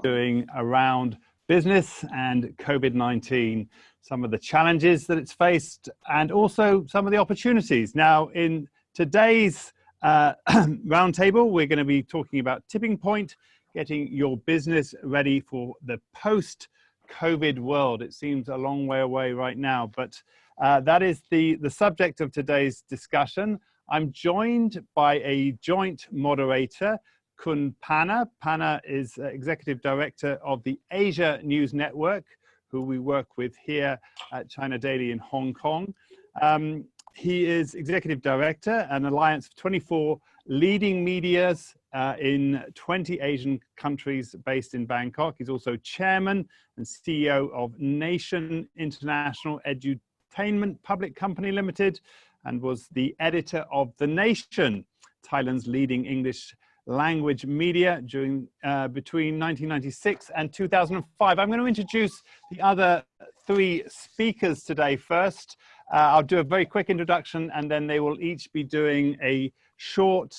doing around business and COVID-19, some of the challenges that it's faced, and also some of the opportunities. Now, in today's roundtable, we're going to be talking about tipping point, getting your business ready for the post-COVID world. It seems a long way away right now, but that is the subject of today's discussion. I'm joined by a joint moderator, Kun Panna. Panna is Executive Director of the Asia News Network, who we work with here at China Daily in Hong Kong. He is Executive Director, an alliance of 24 leading medias in 20 Asian countries based in Bangkok. He's also Chairman and CEO of Nation International Edutainment Public Company Limited, and was the editor of The Nation, Thailand's leading English language media during between 1996 and 2005. I'm going to introduce the other three speakers today first. I'll do a very quick introduction, and then they will each be doing a short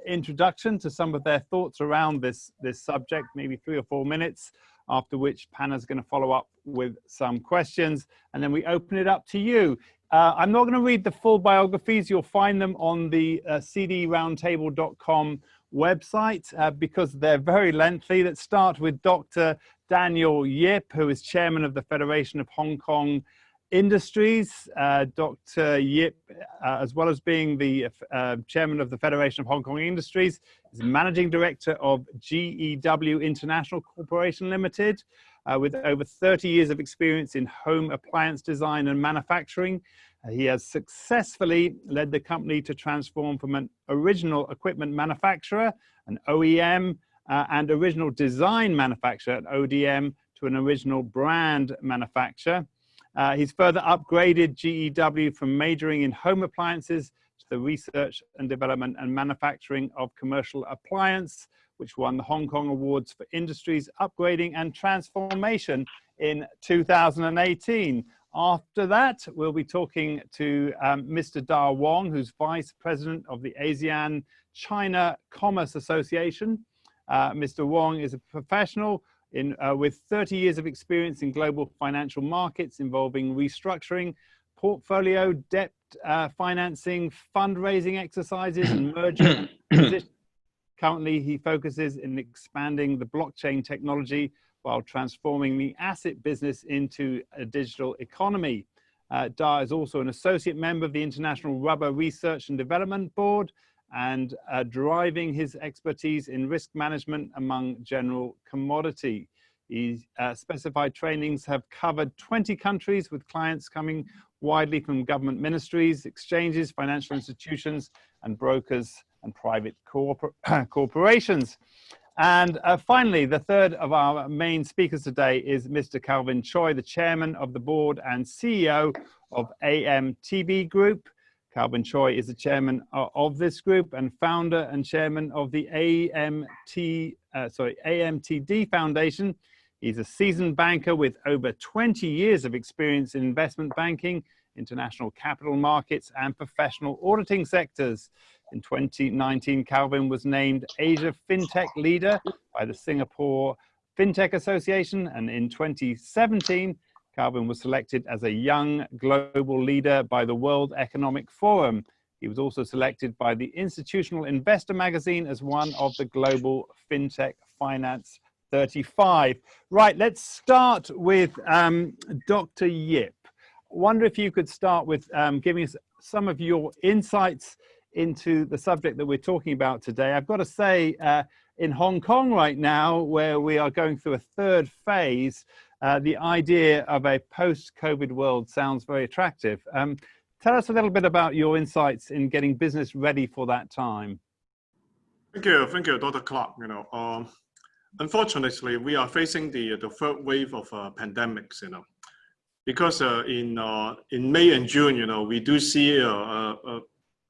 introduction to some of their thoughts around this subject, maybe 3 or 4 minutes, after which Panna's going to follow up with some questions, and then we open it up to you. I'm not going to read the full biographies. You'll find them on the cdroundtable.com website because they're very lengthy. Let's start with Dr. Daniel Yip, who is Chairman of the Federation of Hong Kong Industries. Dr. Yip, as well as being the Chairman of the Federation of Hong Kong Industries, is Managing Director of GEW International Corporation Limited, with over 30 years of experience in home appliance design and manufacturing. He has successfully led the company to transform from an original equipment manufacturer, an OEM, and original design manufacturer, an ODM, to an original brand manufacturer. He's further upgraded GEW from majoring in home appliances to the research and development and manufacturing of commercial appliance, which won the Hong Kong Awards for Industries Upgrading and Transformation in 2018. After that, we'll be talking to Mr. Da Wong, who's Vice President of the ASEAN China Commerce Association. Mr. Wong is a professional with 30 years of experience in global financial markets involving restructuring, portfolio, debt financing, fundraising exercises, and merger acquisition. Currently, he focuses in expanding the blockchain technology while transforming the asset business into a digital economy. Da is also an associate member of the International Rubber Research and Development Board, and driving his expertise in risk management among general commodity. His specified trainings have covered 20 countries, with clients coming widely from government ministries, exchanges, financial institutions, and brokers and private corporations. And finally, the third of our main speakers today is Mr. Calvin Choi, the Chairman of the Board and CEO of AMTB Group. Calvin Choi is the Chairman of this group and founder and Chairman of the AMTD Foundation. He's a seasoned banker with over 20 years of experience in investment banking, international capital markets, and professional auditing sectors. In 2019, Calvin was named Asia FinTech Leader by the Singapore FinTech Association, and in 2017, Calvin was selected as a Young Global Leader by the World Economic Forum. He was also selected by the Institutional Investor magazine as one of the Global FinTech Finance 35. Right, let's start with Dr. Yip. I wonder if you could start with giving us some of your insights into the subject that we're talking about today. I've got to say, in Hong Kong right now, where we are going through a third phase, the idea of a post-COVID world sounds very attractive. Tell us a little bit about your insights in getting business ready for that time. Thank you, Dr. Clark. Unfortunately, we are facing the third wave of pandemics. Because in May and June, we do see a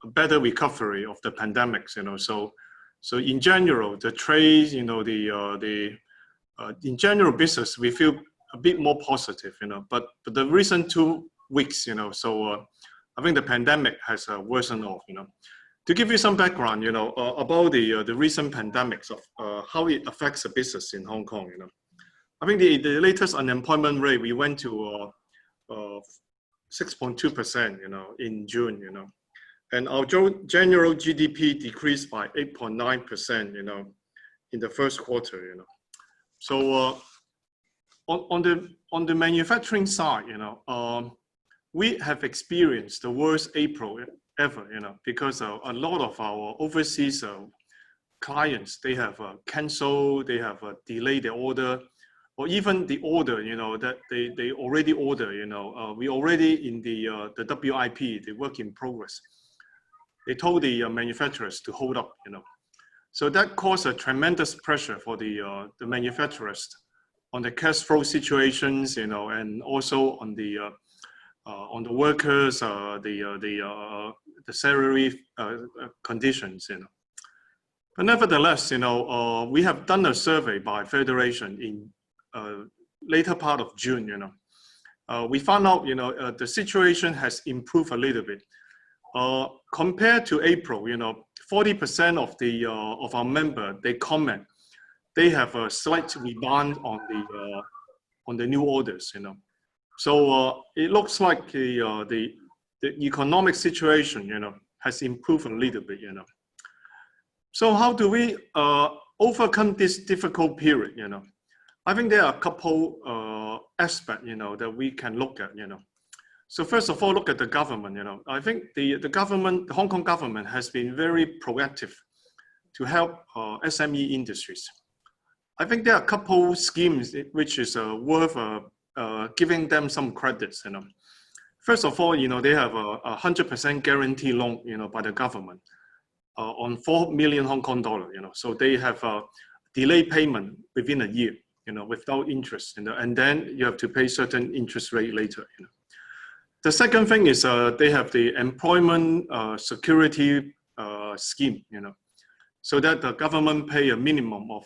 better recovery of the pandemics. So in general, the trade, in general business, we feel a bit more positive. But the recent 2 weeks, I think the pandemic has worsened off. To give you some background, about the recent pandemics of how it affects the business in Hong Kong, I think the latest unemployment rate, we went to 6.2%, in June, and our general GDP decreased by 8.9%, in the first quarter, So on the manufacturing side, we have experienced the worst April ever, because a lot of our overseas clients, they have canceled, they have delayed their order, or even the order, that they already order, we already in the WIP, the work in progress. They told the manufacturers to hold up, So that caused a tremendous pressure for the manufacturers on the cash flow situations, and also on the workers, the salary conditions, But nevertheless, we have done a survey by Federation in later part of June, we found out, the situation has improved a little bit. Compared to April, 40% of our members, they comment, they have a slight rebound on the new orders, So it looks like the economic situation, has improved a little bit, So how do we overcome this difficult period, I think there are a couple aspects, that we can look at, So first of all, look at the government, I think the government, the Hong Kong government has been very proactive to help SME industries. I think there are a couple schemes which is worth giving them some credits, First of all, they have a 100% guarantee loan, by the government on 4 million Hong Kong dollar, So they have a delay payment within a year, without interest, and then you have to pay certain interest rate later, The second thing is they have the employment security scheme, so that the government pay a minimum of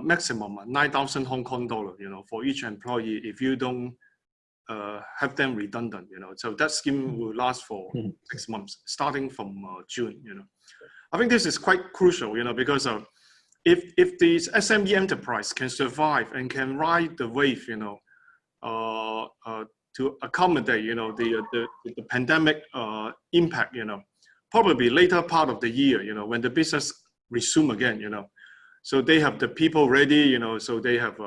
maximum 9,000 Hong Kong dollar, for each employee if you don't have them redundant, So that scheme will last for 6 months, starting from June, I think this is quite crucial, because if the SME enterprise can survive and can ride the wave, to accommodate, the pandemic impact, probably later part of the year, when the business resume again, So they have the people ready, so they have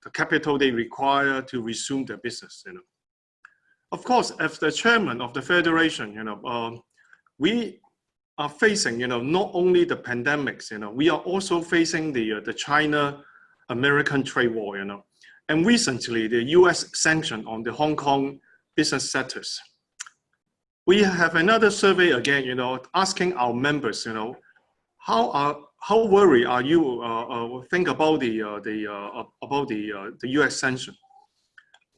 the capital they require to resume their business, Of course, as the chairman of the federation, we are facing, not only the pandemics, we are also facing the China-American trade war, And recently, the US sanction on the Hong Kong business sectors. We have another survey again, asking our members, how worried are you? Think about the US sanction.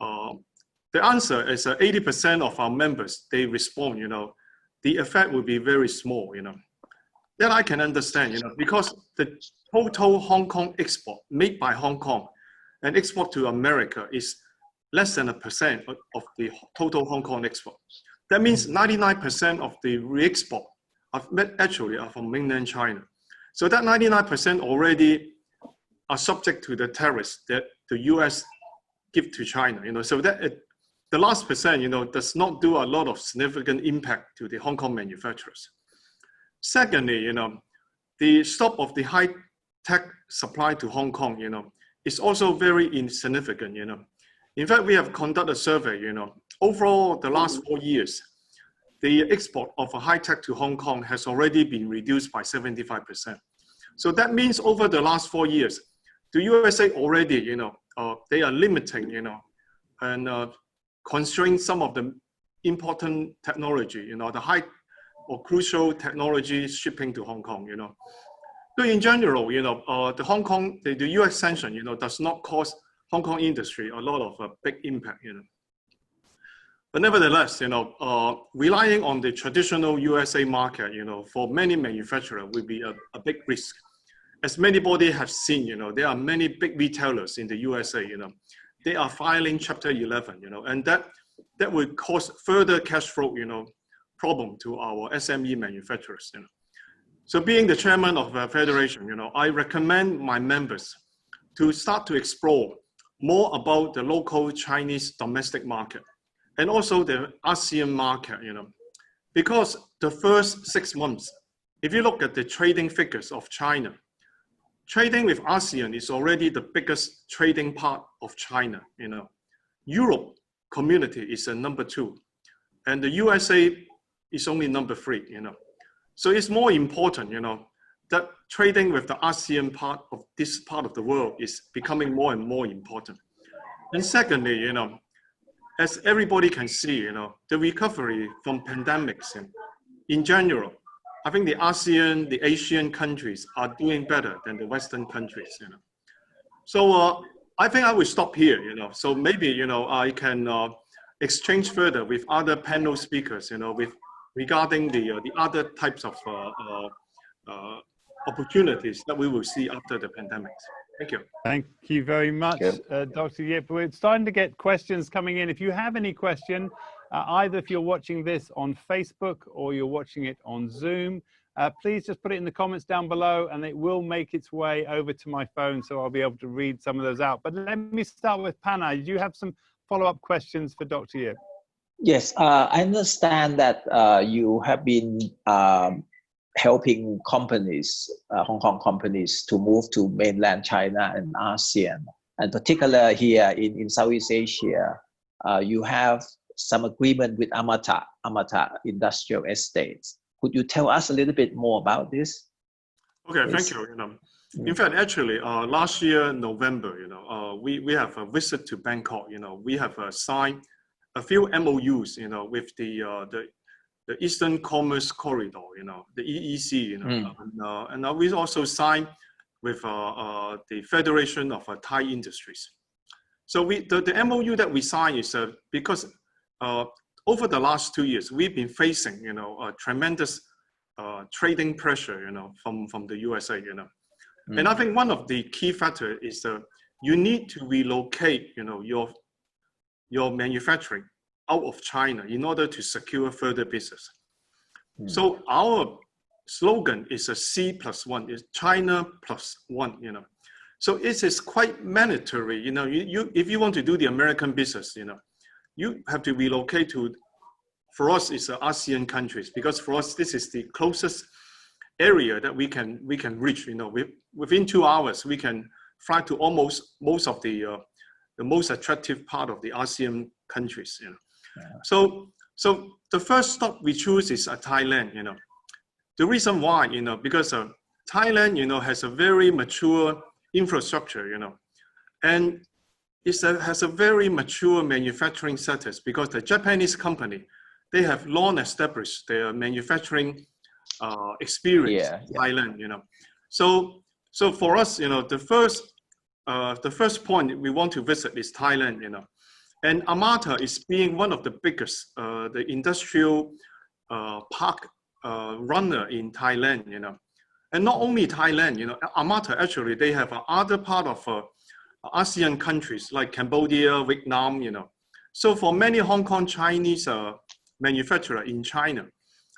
The answer is 80% of our members, they respond, the effect will be very small, That I can understand, because the total Hong Kong export made by Hong Kong and export to America is less than 1% of the total Hong Kong export. That means 99% of the re-export actually are from mainland China. So that 99% already are subject to the tariffs that the US give to China. So that the last percent, does not do a lot of significant impact to the Hong Kong manufacturers. Secondly, the stop of the high-tech supply to Hong Kong, is also very insignificant, In fact, we have conducted a survey, overall the last 4 years, the export of a high-tech to Hong Kong has already been reduced by 75%. So that means over the last 4 years, the USA already, they are limiting, and constraining some of the important technology, the high or crucial technology shipping to Hong Kong, So in general, the US sanction, does not cause Hong Kong industry a lot of big impact, But nevertheless, relying on the traditional USA market, for many manufacturers will be a big risk. As many body have seen, there are many big retailers in the USA, they are filing Chapter 11, and that will cause further cash flow, problem to our SME manufacturers. You know. So being the chairman of the federation, you know, I recommend my members to start to explore more about the local Chinese domestic market and also the ASEAN market, you know, because the first 6 months, if you look at the trading figures of China, trading with ASEAN is already the biggest trading part of China, you know. Europe community is a number 2, and the USA is only number 3, you know. So it's more important, you know, that trading with the ASEAN part of this part of the world is becoming more and more important. And secondly, you know, as everybody can see, you know, the recovery from pandemics in general, I think the ASEAN, the Asian countries are doing better than the Western countries, you know. So I think I will stop here, you know. So maybe, you know, I can exchange further with other panel speakers, you know, regarding the other types of opportunities that we will see after the pandemic. Thank you. Thank you very much, Dr. Yip. We're starting to get questions coming in. If you have any question, either if you're watching this on Facebook or you're watching it on Zoom, please just put it in the comments down below and it will make its way over to my phone, so I'll be able to read some of those out. But let me start with Panna. Do you have some follow-up questions for Dr. Yip? Yes, I understand that you have been helping companies, Hong Kong companies, to move to mainland China and ASEAN. And particularly here in Southeast Asia, you have some agreement with Amata Industrial Estates. Could you tell us a little bit more about this? Okay, yes. Thank you. You know, in fact, actually, last year, November, you know, we have a visit to Bangkok. You know, we have signed a few MOUs, you know, with the Eastern Commerce Corridor, you know, the EEC, you know, and we also signed with the Federation of Thai Industries. So the MOU that we signed is because over the last 2 years, we've been facing, you know, a tremendous trading pressure, you know, from the USA, you know. And I think one of the key factors is you need to relocate, you know, your manufacturing out of China in order to secure further business. So our slogan is a C+1, is China +1, you know. So it is quite mandatory, you know, if you want to do the American business, you know, you have to relocate to, for us, it's ASEAN countries, because for us, this is the closest area that we can reach, you know. Within 2 hours, we can fly to almost most of the most attractive part of the ASEAN countries, you know. Yeah. So the first stop we choose is Thailand, you know. The reason why, you know, because Thailand, you know, has a very mature infrastructure, you know, and has a very mature manufacturing status, because the Japanese company, they have long established their manufacturing experience in Thailand, you know. So for us, you know, the first point we want to visit is Thailand, you know. And Amata is being one of the biggest, the industrial park runner in Thailand, you know. And not only Thailand, you know, Amata actually, they have other part of ASEAN countries like Cambodia, Vietnam, you know. So for many Hong Kong Chinese manufacturer in China,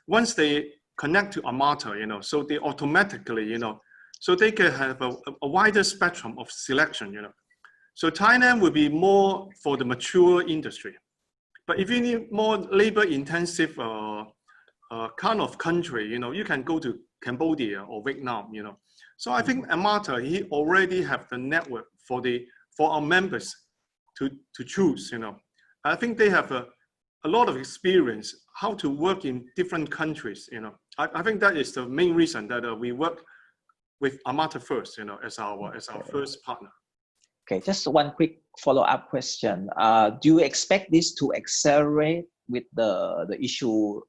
once they connect to Amata, you know, so they automatically, you know, so they can have a wider spectrum of selection, you know. So Thailand will be more for the mature industry. But if you need more labor-intensive kind of country, you know, you can go to Cambodia or Vietnam, you know. So I think Amata, he already have the network for our members to choose, you know. I think they have a lot of experience how to work in different countries, you know. I think that is the main reason that we work with Amata first, you know, as our first partner. Okay, just one quick follow-up question. Do you expect this to accelerate with the issue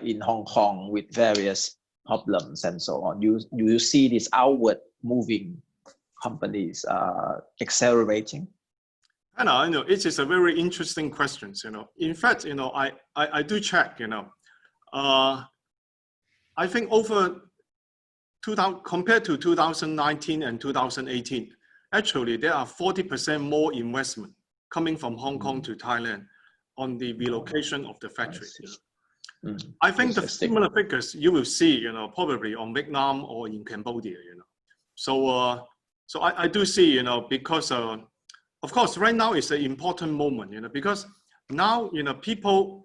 in Hong Kong with various problems and so on? Do you see these outward moving companies accelerating? I know it is a very interesting question. You know, in fact, you know, I do check. You know, I think over 2000 compared to 2019 and 2018, actually there are 40% more investment coming from Hong Kong to Thailand on the relocation of the factory. You know. I think the similar figures you will see, probably on Vietnam or in Cambodia, So, so I do see, because of course, right now is an important moment, because now, people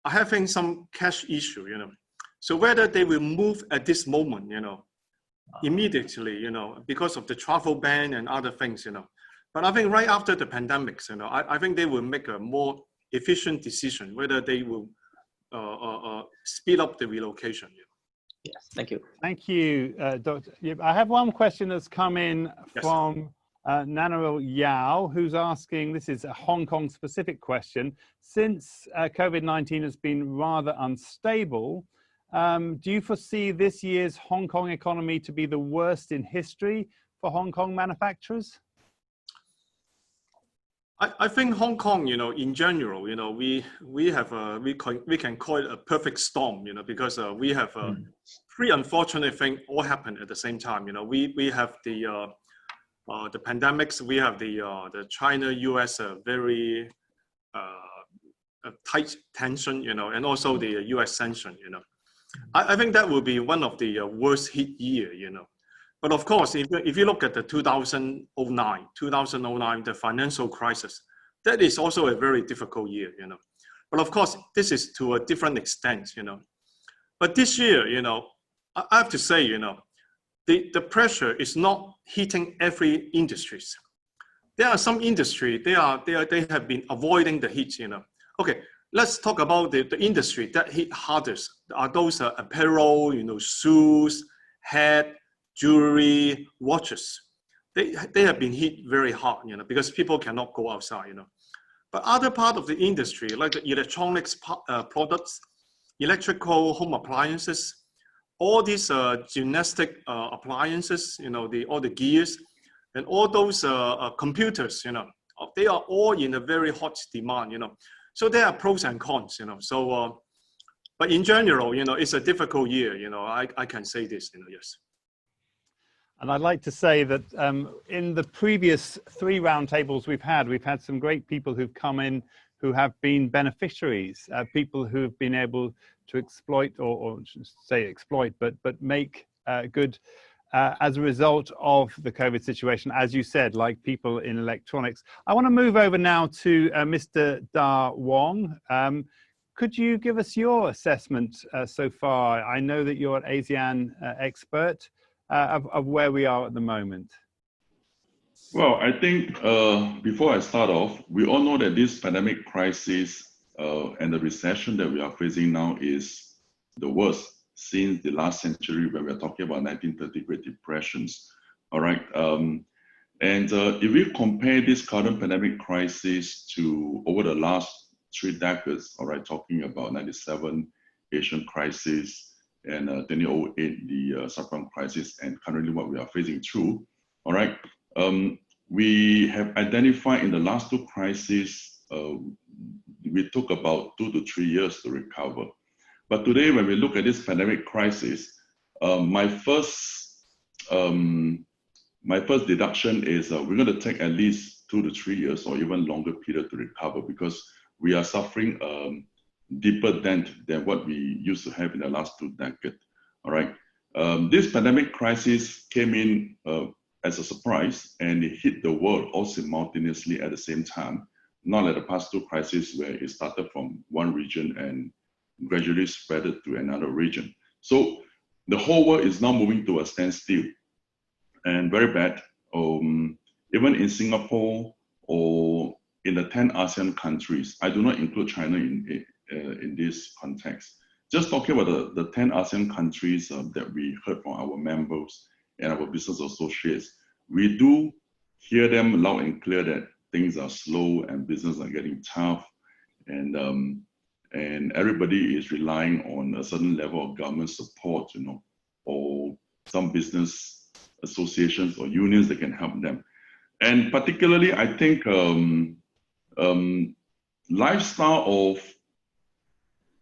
are having some cash issue, So whether they will move at this moment, immediately, because of the travel ban and other things, But I think right after the pandemics, I think they will make a more efficient decision whether they will speed up the relocation. Yes, thank you. Thank you, Dr. Yip. I have one question that's come in from Nanaril Yao, who's asking, this is a Hong Kong specific question. Since COVID-19 has been rather unstable, do you foresee this year's Hong Kong economy to be the worst in history for Hong Kong manufacturers? I think Hong Kong, in general, we can call it a perfect storm, because we have three unfortunate things all happen at the same time. We have the pandemics, we have the China-US very tight tension, and also the US sanction. I think that will be one of the worst hit year. But of course, if you look at the 2009, the financial crisis, that is also a very difficult year, But of course, this is to a different extent, But this year, I have to say, the pressure is not hitting every industries. There are some industry, they have been avoiding the heat, Okay, let's talk about the industry that hit hardest. Are those apparel, shoes, hat, jewelry, watches. They have been hit very hard, because people cannot go outside, But other part of the industry, like the electronics products, electrical home appliances, all these gymnastic appliances, all the gears, and all those computers, they are all in a very hot demand, So there are pros and cons, So, but in general, it's a difficult year, I can say this, yes. And I'd like to say that in the previous 3 roundtables we've had some great people who've come in who have been beneficiaries, people who've been able to exploit, or say exploit, but make good as a result of the COVID situation, as you said, like people in electronics. I want to move over now to Mr. Da Wong. Could you give us your assessment so far? I know that you're an ASEAN expert. Of where we are at the moment? Well, I think before I start off, we all know that this pandemic crisis and the recession that we are facing now is the worst since the last century, when we're talking about 1930 Great Depressions. All right. And if we compare this current pandemic crisis to over the last 3 decades, all right, talking about 97 Asian crisis, and 2008, the subprime crisis, and currently what we are facing through, all right? We have identified in the last 2 crises, we took about 2 to 3 years to recover. But today, when we look at this pandemic crisis, my first deduction is we're going to take at least 2 to 3 years or even longer period to recover, because we are suffering deeper dent than what we used to have in the last 2 decades. All right. This pandemic crisis came in as a surprise, and it hit the world all simultaneously at the same time, not like the past 2 crises where it started from one region and gradually spread it to another region. So the whole world is now moving to a standstill, and very bad. Even in Singapore or in the 10 ASEAN countries, I do not include China in this context. Just talking about the 10 ASEAN countries that we heard from our members and our business associates, we do hear them loud and clear that things are slow and business are getting tough, and everybody is relying on a certain level of government support, or some business associations or unions that can help them. And particularly, I think lifestyle of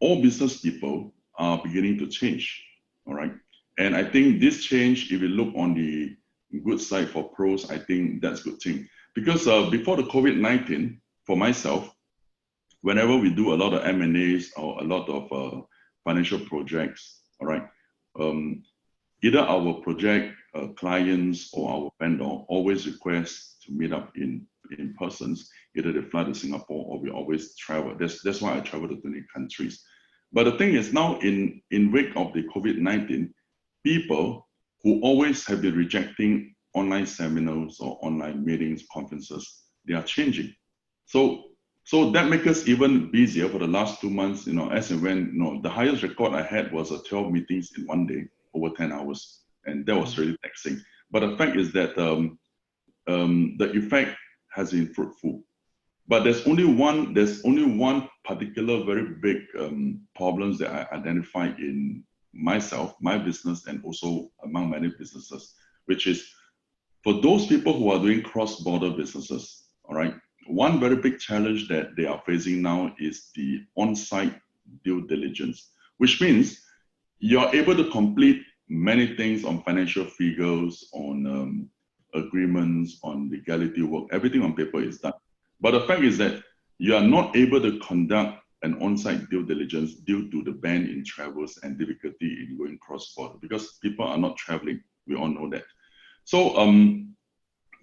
all business people are beginning to change, all right? And I think this change, if you look on the good side for pros, I think that's a good thing. Because before the COVID-19, for myself, whenever we do a lot of M&As or a lot of financial projects, all right, either our project clients or our vendor always request to meet up in persons. Either they fly to Singapore or we always travel. That's why I travel to 20 countries. But the thing is now in wake of the COVID-19, people who always have been rejecting online seminars or online meetings, conferences, they are changing. So that makes us even busier for the last 2 months, as and when, the highest record I had was 12 meetings in one day, over 10 hours. And that was really taxing. But the fact is that the effect has been fruitful. But there's only one particular very big problems that I identified in myself, my business, and also among many businesses, which is for those people who are doing cross-border businesses, all right, one very big challenge that they are facing now is the on-site due diligence, which means you're able to complete many things on financial figures, on agreements, on legality work, everything on paper is done. But the fact is that you are not able to conduct an on-site due diligence due to the ban in travels and difficulty in going cross-border because people are not traveling. We all know that. So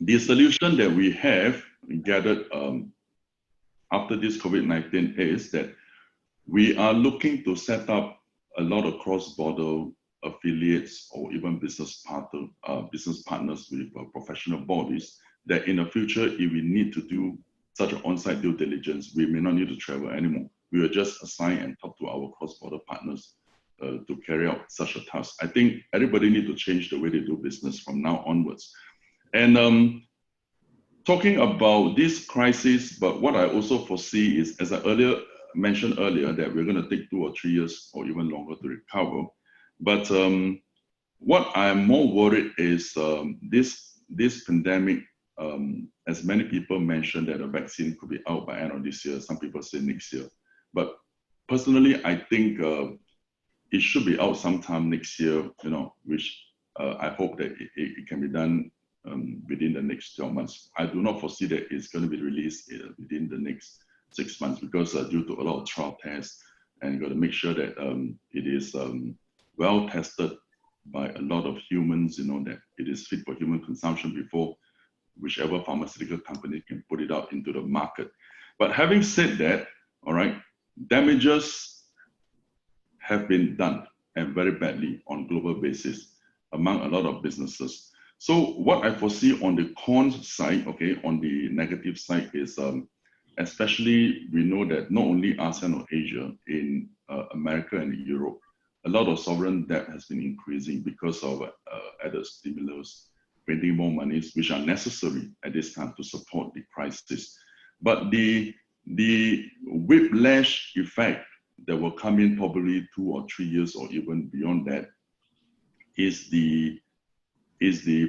the solution that we have gathered after this COVID-19 is that we are looking to set up a lot of cross-border affiliates or even business partners with professional bodies that in the future, if we need to do such an on-site due diligence, we may not need to travel anymore. We will just assign and talk to our cross-border partners to carry out such a task. I think everybody needs to change the way they do business from now onwards. And talking about this crisis, but what I also foresee is, as I mentioned earlier, that we're going to take 2 or 3 years or even longer to recover. But what I'm more worried is this pandemic, as many people mentioned that a vaccine could be out by end of this year. Some people say next year. But personally, I think it should be out sometime next year, which I hope that it can be done within the next 12 months. I do not foresee that it's going to be released within the next 6 months because due to a lot of trial tests, and you got to make sure that it is well tested by a lot of humans, that it is fit for human consumption before whichever pharmaceutical company can put it out into the market. But having said that, all right, damages have been done and very badly on global basis among a lot of businesses. So what I foresee on the cons side, okay, on the negative side is especially we know that not only ASEAN or Asia, in America and Europe, a lot of sovereign debt has been increasing because of added stimulus, printing more monies, which are necessary at this time to support the crisis. But the whiplash effect that will come in probably 2 or 3 years or even beyond that is the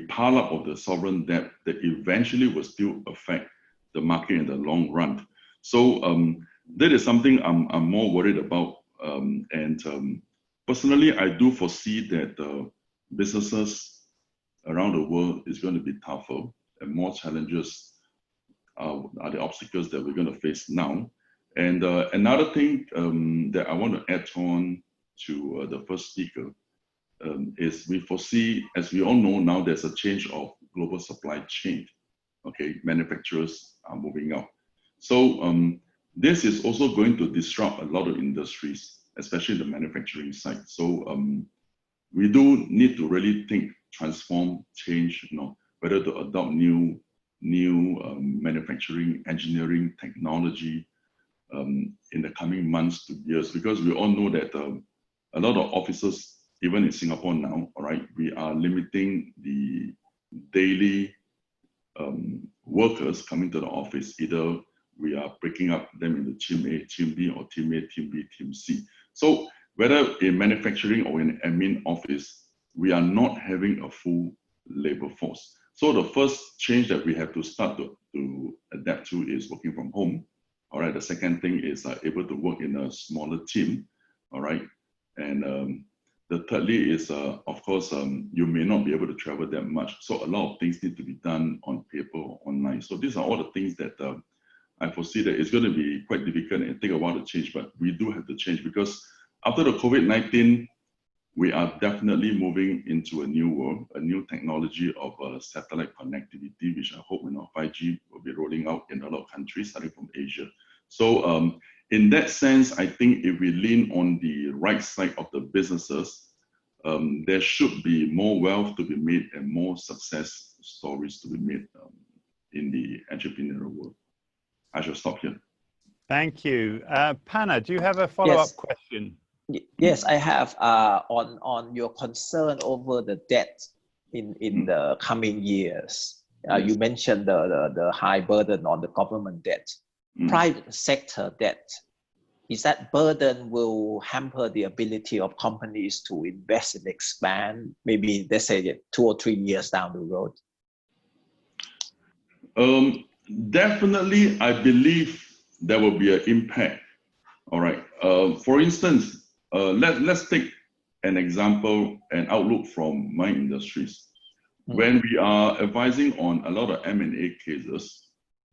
pile up of the sovereign debt that eventually will still affect the market in the long run. So that is something I'm more worried about. Personally, I do foresee that businesses around the world is going to be tougher and more challenges are the obstacles that we're going to face now. And another thing that I want to add on to the first speaker is we foresee, as we all know now, there's a change of global supply chain. Okay, manufacturers are moving out. So this is also going to disrupt a lot of industries, especially the manufacturing side. So we do need to really think, transform, change, whether to adopt new manufacturing, engineering, technology in the coming months to years, because we all know that a lot of offices, even in Singapore now, all right, we are limiting the daily workers coming to the office. Either we are breaking up them into team A, team B, or team A, team B, team C. So whether in manufacturing or in admin office, we are not having a full labor force. So the first change that we have to start to adapt to is working from home. All right. The second thing is able to work in a smaller team. All right. And the thirdly is, of course, you may not be able to travel that much. So a lot of things need to be done on paper or online. So these are all the things that I foresee that it's going to be quite difficult and take a while to change, but we do have to change because after the COVID-19, we are definitely moving into a new world, a new technology of satellite connectivity, which I hope 5G will be rolling out in a lot of countries, starting from Asia. So in that sense, I think if we lean on the right side of the businesses, there should be more wealth to be made and more success stories to be made in the entrepreneurial world. I shall stop here. Thank you. Panna, do you have a follow-up question? Yes, I have on your concern over the debt in the coming years. You mentioned the high burden on the government debt. Private sector debt, is that burden will hamper the ability of companies to invest and expand, maybe let's say 2 or 3 years down the road? Definitely, I believe there will be an impact. All right. For instance, let's take an example, an outlook from my industries. When we are advising on a lot of M&A cases,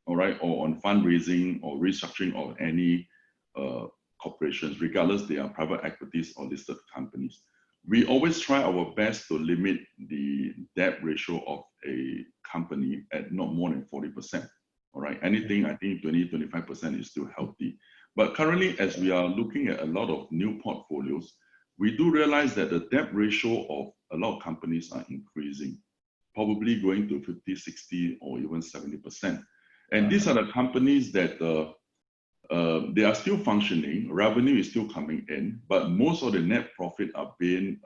all right, or on fundraising or restructuring of any corporations, regardless they are private equities or listed companies, we always try our best to limit the debt ratio of a company at not more than 40%. All right, anything I think 20-25% is still healthy. But currently, as we are looking at a lot of new portfolios, we do realize that the debt ratio of a lot of companies are increasing, probably going to 50, 60, or even 70%. And these are the companies that they are still functioning, revenue is still coming in, but most of the net profit are being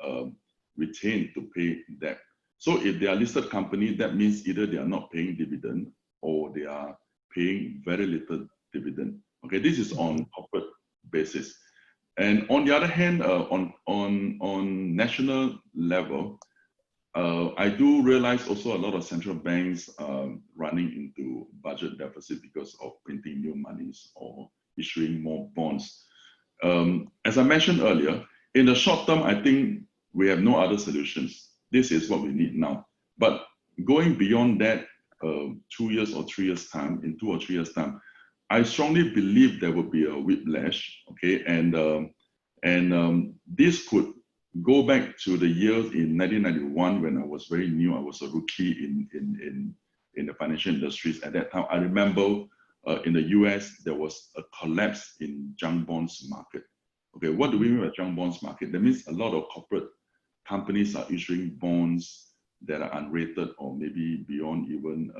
retained to pay debt. So if they are listed company, that means either they are not paying dividend or they are paying very little dividend. Okay, this is on corporate basis. And on the other hand, on national level, I do realize also a lot of central banks running into budget deficit because of printing new monies or issuing more bonds. As I mentioned earlier, in the short term, I think we have no other solutions. This is what we need now. But going beyond that, 2 years or 3 years time, in 2 or 3 years time, I strongly believe there will be a whiplash, okay? And this could go back to the years in 1991 when I was very new. I was a rookie in the financial industries. At that time, I remember in the US, there was a collapse in junk bonds market. Okay, what do we mean by junk bonds market? That means a lot of corporate companies are issuing bonds that are unrated or maybe beyond even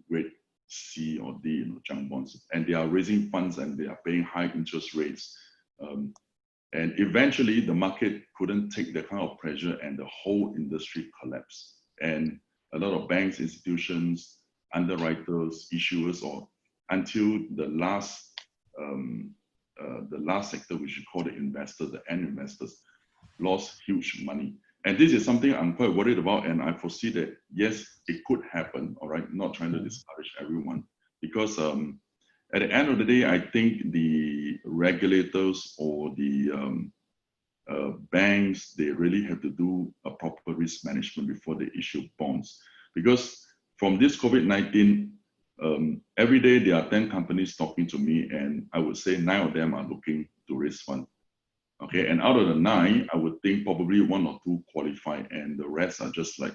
grade C or D, junk bonds. And they are raising funds and they are paying high interest rates. And eventually the market couldn't take that kind of pressure and the whole industry collapsed. And a lot of banks, institutions, underwriters, issuers, or until the last sector, which we call the investors, the end investors, lost huge money. And this is something I'm quite worried about, and I foresee that, yes, it could happen, all right? Not trying to discourage everyone, because at the end of the day, I think the regulators or the banks, they really have to do a proper risk management before they issue bonds. Because from this COVID-19, every day there are 10 companies talking to me, and I would say 9 of them are looking to raise funds. Okay, and out of the 9, I would think probably 1 or 2 qualify, and the rest are just like,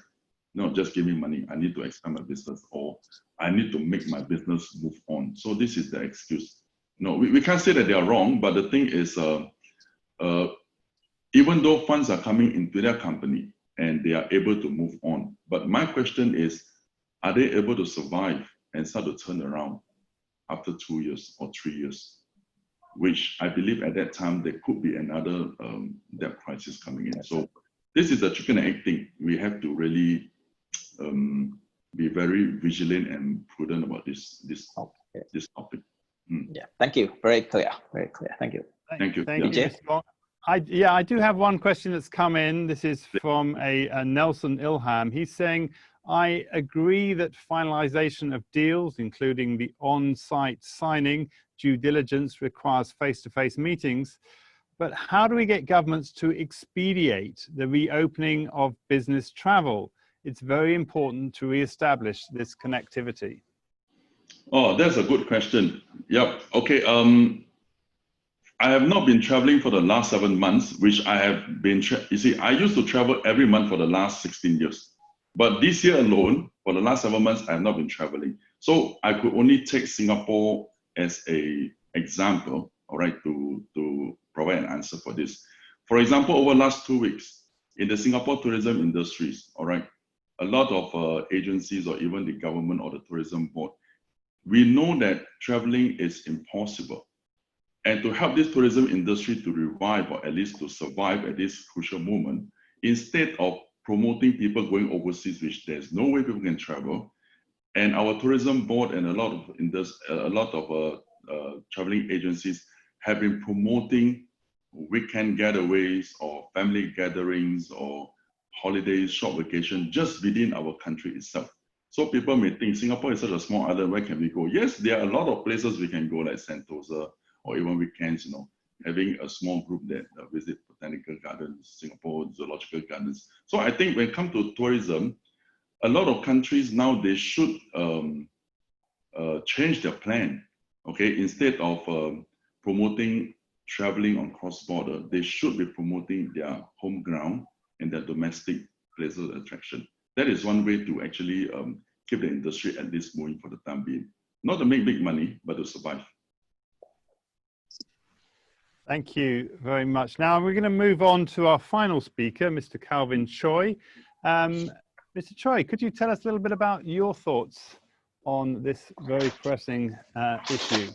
no, just give me money. I need to expand my business, or I need to make my business move on. So this is the excuse. No, we can't say that they are wrong, but the thing is, even though funds are coming into their company and they are able to move on, but my question is, are they able to survive and start to turn around after 2 years or 3 years? Which I believe at that time there could be another debt crisis coming in. So this is a chicken and egg thing. We have to really be very vigilant and prudent about this topic. Yeah, thank you. Very clear. Very clear. Thank you. Thank you. Thank you, Mr. Wong. I do have one question that's come in. This is from a Nelson Ilham. He's saying, I agree that finalization of deals, including the on-site signing, due diligence requires face-to-face meetings, but how do we get governments to expedite the reopening of business travel? It's very important to reestablish this connectivity. Oh, that's a good question. Yep. Okay. I have not been traveling for the last 7 months, which I have been, you see, I used to travel every month for the last 16 years. But this year alone, for the last 7 months, I have not been traveling. So I could only take Singapore as an example, all right, to provide an answer for this. For example, over the last 2 weeks, in the Singapore tourism industries, all right, a lot of agencies or even the government or the tourism board, we know that traveling is impossible. And to help this tourism industry to revive or at least to survive at this crucial moment, instead of promoting people going overseas, which there's no way people can travel, and our tourism board and a lot of traveling agencies have been promoting weekend getaways or family gatherings or holidays, short vacation just within our country itself. So people may think Singapore is such a small island, where can we go? Yes, there are a lot of places we can go, like Sentosa, or even weekends, you know, having a small group that visit botanical gardens, Singapore zoological gardens. So I think when it comes to tourism, a lot of countries now, they should change their plan, okay? Instead of promoting traveling on cross-border, they should be promoting their home ground and their domestic places of attraction. That is one way to actually keep the industry at least moving for the time being. Not to make big money, but to survive. Thank you very much. Now we're going to move on to our final speaker, Mr. Calvin Choi. Mr. Choi, could you tell us a little bit about your thoughts on this very pressing issue?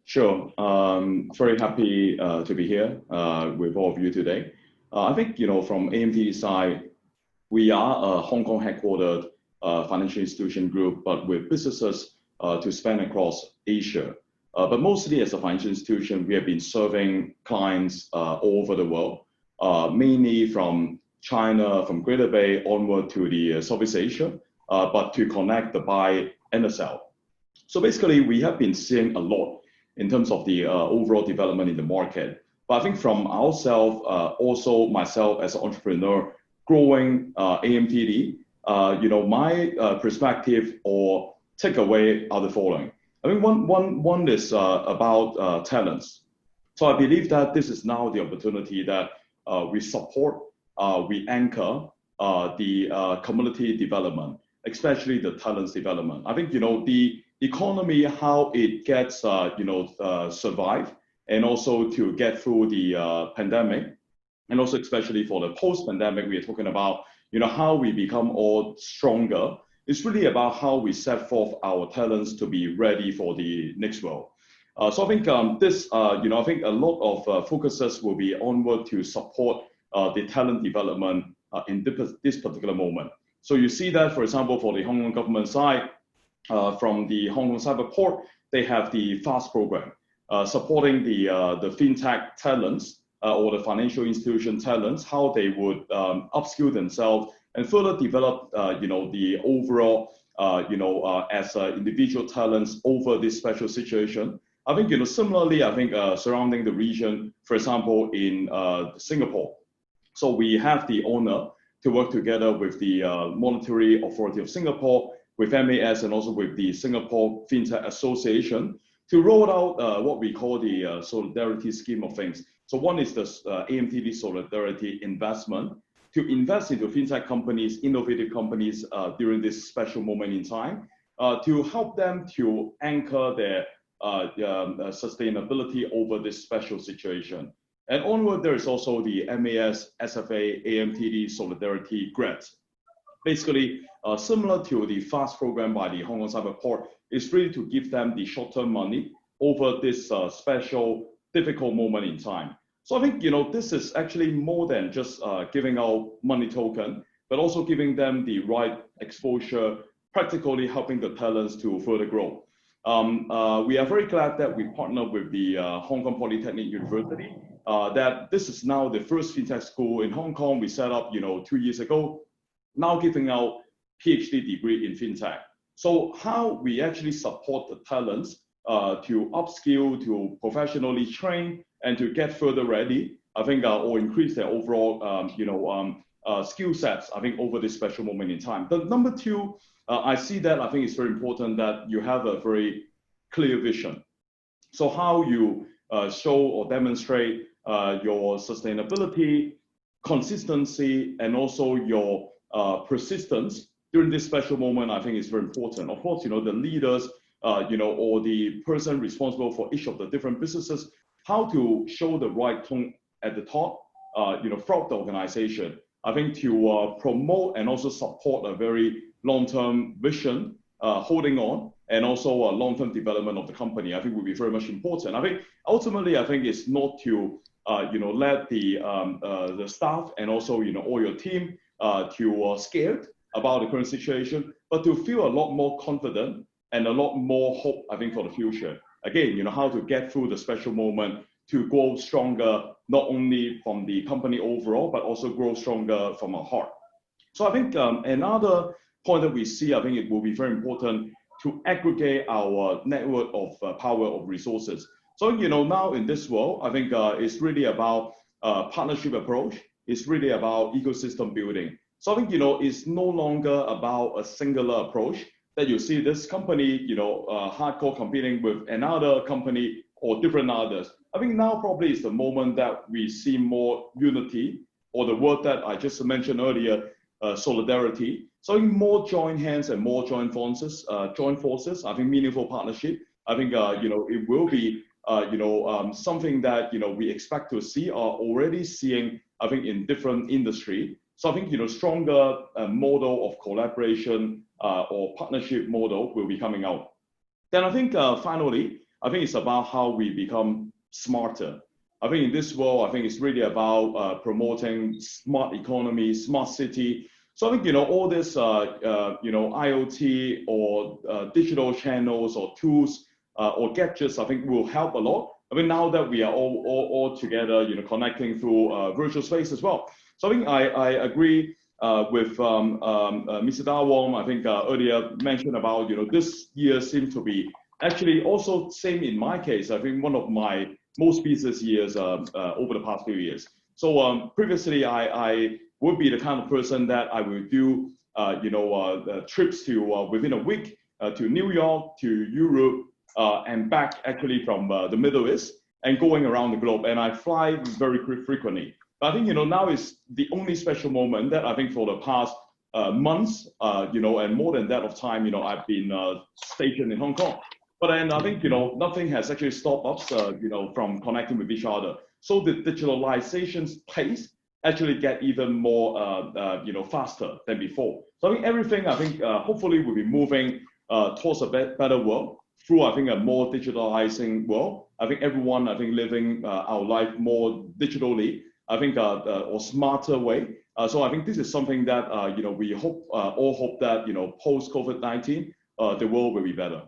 Sure. Very happy to be here with all of you today. I think, you know, from AMTD side, we are a Hong Kong headquartered financial institution group, but with businesses to span across Asia. But mostly as a financial institution, we have been serving clients all over the world, mainly from China, from Greater Bay onward to the Southeast Asia, but to connect the buy and the sell. So basically, we have been seeing a lot in terms of the overall development in the market. But I think from ourselves, also myself as an entrepreneur, growing AMTD, you know, my perspective or takeaway are the following. I mean, one is about talents. So I believe that this is now the opportunity that we support, we anchor the community development, especially the talents development. I think, you know, the economy, how it gets, you know, survive, and also to get through the pandemic, and also especially for the post-pandemic, we are talking about, you know, how we become all stronger. It's really about how we set forth our talents to be ready for the next world. So I think this, you know, I think a lot of focuses will be onward to support the talent development in this particular moment. So you see that, for example, for the Hong Kong government side, from the Hong Kong Cyber Port, they have the FAST program supporting the fintech talents or the financial institution talents, how they would upskill themselves and further develop, you know, the overall, you know, as individual talents over this special situation. I think, you know, similarly, I think surrounding the region, for example, in Singapore. So we have the honor to work together with the Monetary Authority of Singapore, with MAS, and also with the Singapore FinTech Association to roll out what we call the solidarity scheme of things. So one is the AMTD Solidarity Investment, to invest into fintech companies, innovative companies during this special moment in time, to help them to anchor their sustainability over this special situation. And onward, there is also the MAS, SFA, AMTD Solidarity Grant. Basically, similar to the FAST program by the Hong Kong Cyber Port, is really to give them the short-term money over this special, difficult moment in time. So I think, you know, this is actually more than just giving out money token, but also giving them the right exposure, practically helping the talents to further grow. We are very glad that we partner with the Hong Kong Polytechnic University, that this is now the first fintech school in Hong Kong we set up, you know, 2 years ago, now giving out PhD degree in fintech. So how we actually support the talents to upskill, to professionally train, and to get further ready, I think, or increase their overall, you know, skill sets, I think, over this special moment in time. The number two, I see that, I think it's very important that you have a very clear vision. So how you show or demonstrate your sustainability, consistency, and also your persistence during this special moment, I think is very important. Of course, the leaders, or the person responsible for each of the different businesses, how to show the right tone at the top, throughout the organization. I think to promote and also support a very long-term vision, holding on, and also a long-term development of the company, I think will be very much important. I think ultimately, I think it's not to let the staff and also all your team to scared about the current situation, but to feel a lot more confident and a lot more hope, I think, for the future. Again, how to get through the special moment to grow stronger, not only from the company overall, but also grow stronger from our heart. So I think another point that we see, I think it will be very important to aggregate our network of power of resources. So, now in this world, I think it's really about partnership approach. It's really about ecosystem building. So I think, it's no longer about a singular approach that you see this company, hardcore competing with another company or different others. I think now probably is the moment that we see more unity, or the word that I just mentioned earlier, solidarity. So more joint hands and more joint forces. I think meaningful partnership. I think it will be something that we expect to see, are already seeing, I think, in different industry. So I think stronger model of collaboration or partnership model will be coming out. Then I think finally, I think it's about how we become smarter. I think in this world, I think it's really about promoting smart economy, smart city. So I think all this IoT or digital channels or tools or gadgets, I think will help a lot. I mean, now that we are all together, connecting through virtual space as well. So I think I agree with Mr. Da Wong. I think earlier mentioned about this year seems to be actually also same in my case. I think one of my most business years over the past few years. So previously I would be the kind of person that I would do trips to within a week to New York, to Europe, and back actually from the Middle East and going around the globe. And I fly very frequently. But I think now is the only special moment that I think for the past months, and more than that of time, I've been stationed in Hong Kong. But then I think nothing has actually stopped us, from connecting with each other. So the digitalization's pace actually get even more, faster than before. So I think everything, hopefully will be moving towards a better world through, I think, a more digitalizing world. I think everyone, living our life more digitally, I think, or smarter way. So I think this is something that, we all hope that, post COVID-19, the world will be better.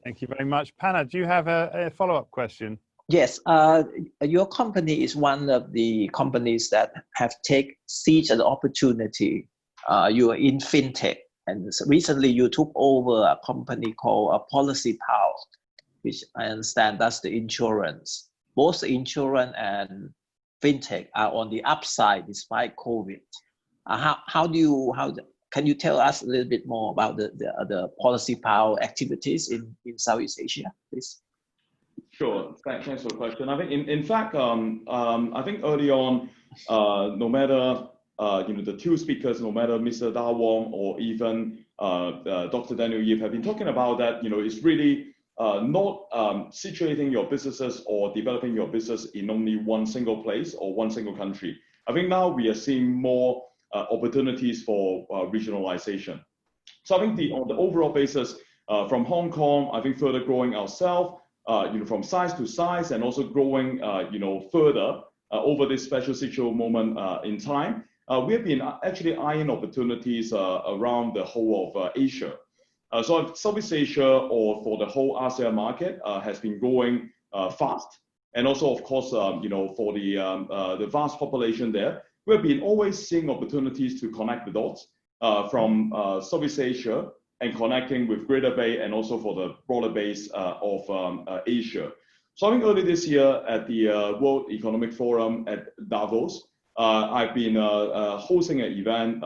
Thank you very much. Panna, do you have a follow-up question? Yes, your company is one of the companies that have seized an opportunity. You are in fintech, and recently you took over a company called Policy Power, which I understand that's the insurance. Both insurance and fintech are on the upside despite COVID. Can you tell us a little bit more about the Policy Power activities in Southeast Asia, please? Sure. Thanks for the question. I think, in fact, I think early on, no matter the two speakers, no matter Mr. Da Wong or even Dr. Daniel Yip, have been talking about that. It's really not situating your businesses or developing your business in only one single place or one single country. I think now we are seeing more opportunities for regionalization. So I think on the overall basis, from Hong Kong, I think further growing ourselves, from size to size, and also growing, further over this special situation moment in time. We have been actually eyeing opportunities around the whole of Asia. So Southeast Asia, or for the whole ASEAN market, has been growing fast, and also, of course, for the vast population there, we've been always seeing opportunities to connect the dots from Southeast Asia and connecting with Greater Bay, and also for the broader base of Asia. So I think early this year at the World Economic Forum at Davos, I've been hosting an event,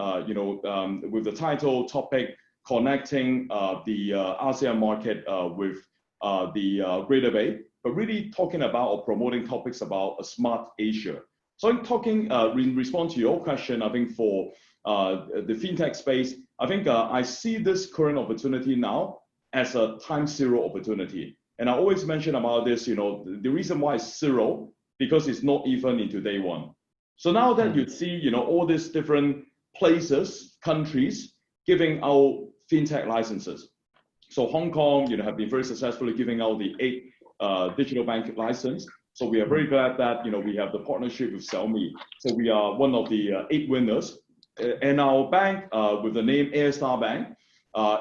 with the topic connecting the ASEAN market with the Greater Bay. but really talking about or promoting topics about a smart Asia. So I'm talking in response to your question, I think for the fintech space, I think I see this current opportunity now as a time zero opportunity. And I always mention about this, you know, the reason why it's zero, because it's not even into day one. So now that you see, you know, all these different places, countries giving out fintech licenses. So Hong Kong, you know, have been very successfully giving out the 8 digital bank license. So we are very glad that, you know, we have the partnership with Xiaomi. So we are one of the 8 winners. And our bank with the name Air Star Bank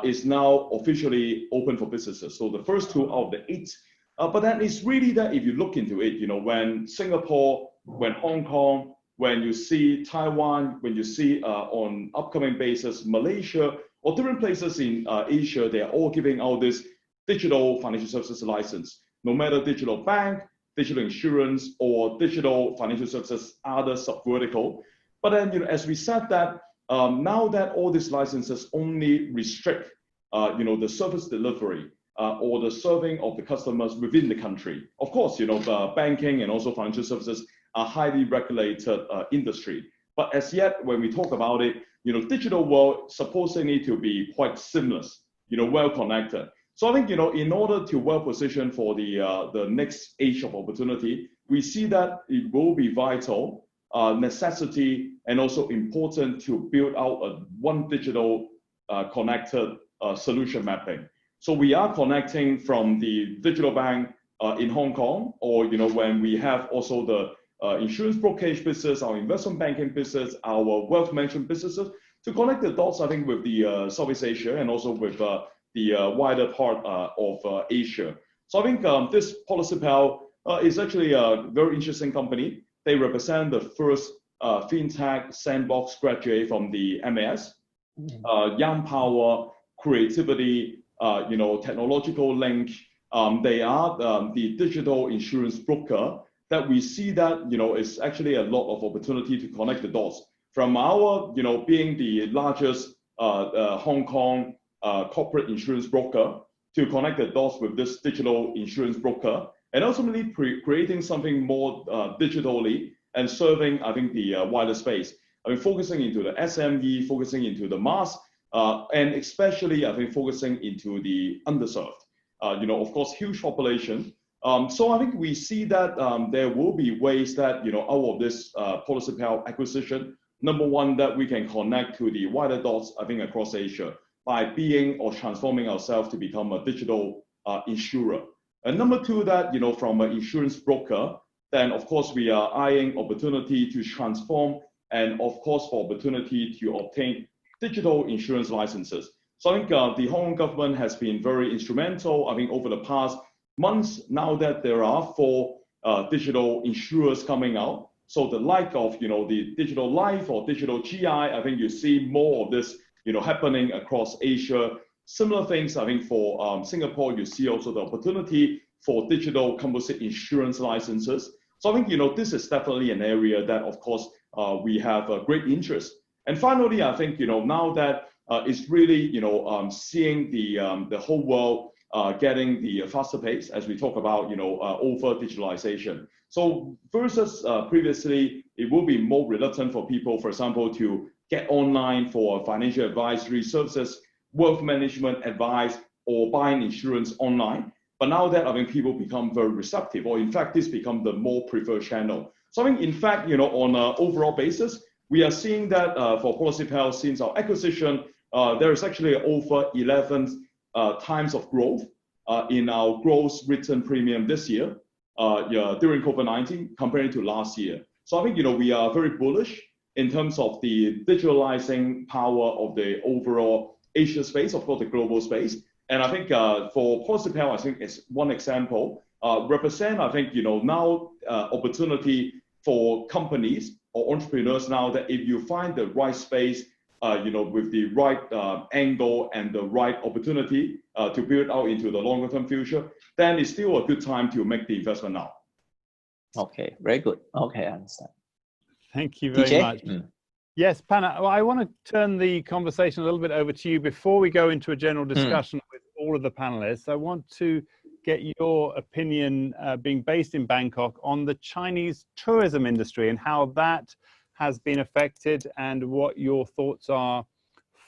is now officially open for businesses. So the first 2 out of the 8. But then it's really that if you look into it, you know, when Singapore, when Hong Kong, when you see Taiwan, when you see on upcoming basis, Malaysia, or different places in Asia, they are all giving out this digital financial services license. No matter digital bank, digital insurance, or digital financial services, other sub-vertical. But then, you know, as we said that, now that all these licenses only restrict, you know, the service delivery or the serving of the customers within the country. Of course, you know, the banking and also financial services are highly regulated industry. But as yet, when we talk about it, you know, digital world supposedly to be quite seamless, you know, well connected. So I think, you know, in order to well position for the next age of opportunity, we see that it will be vital, necessity, and also important to build out a one digital connected solution mapping. So we are connecting from the digital bank in Hong Kong, or, you know, when we have also the insurance brokerage business, our investment banking business, our wealth management businesses, to connect the dots, I think, with the Southeast Asia and also with the wider part of Asia. So I think this PolicyPal is actually a very interesting company. They represent the first fintech sandbox graduate from the MAS. Young power, creativity, you know, technological link. They are the digital insurance broker that we see that, you know, is actually a lot of opportunity to connect the dots from our, you know, being the largest Hong Kong corporate insurance broker to connect the dots with this digital insurance broker, and ultimately creating something more digitally and serving, I think, the wider space. I mean, focusing into the SME, focusing into the mass, and especially, I think, focusing into the underserved. You know, of course, huge population. So I think we see that there will be ways that, you know, out of this PolicyPal acquisition, number one, that we can connect to the wider dots, I think, across Asia by being or transforming ourselves to become a digital insurer. And number two, that, you know, from an insurance broker, then of course we are eyeing opportunity to transform and of course for opportunity to obtain digital insurance licenses. So I think the Hong Kong government has been very instrumental, I think, over the past months now that there are 4 digital insurers coming out. So the like of, you know, the digital life or digital GI, I think you see more of this, you know, happening across Asia. Similar things, I think, for Singapore, you see also the opportunity for digital composite insurance licenses. So I think, you know, this is definitely an area that, of course, we have a great interest. And finally, I think, you know, now that it's really, you know, seeing the whole world getting the faster pace as we talk about, you know, over digitalization. So versus previously, it will be more reluctant for people, for example, to get online for financial advisory services, wealth management advice, or buying insurance online. But now that, I think, people become very receptive, or in fact, this become the more preferred channel. So I think, in fact, you know, on an overall basis, we are seeing that for PolicyPal, since our acquisition, there is actually over 11 times of growth in our gross written premium this year during COVID-19 compared to last year. So I think, you know, we are very bullish in terms of the digitalizing power of the overall Asia space, of course, the global space. And I think for PolicyPal, I think it's one example, represent, I think, you know, now opportunity for companies or entrepreneurs now that if you find the right space, you know, with the right angle and the right opportunity to build out into the longer term future, then it's still a good time to make the investment now. Okay, very good. Okay, I understand. Thank you very much. Yes, Panna, well, I want to turn the conversation a little bit over to you before we go into a general discussion with all of the panelists. I want to get your opinion, being based in Bangkok, on the Chinese tourism industry and how that has been affected, and what your thoughts are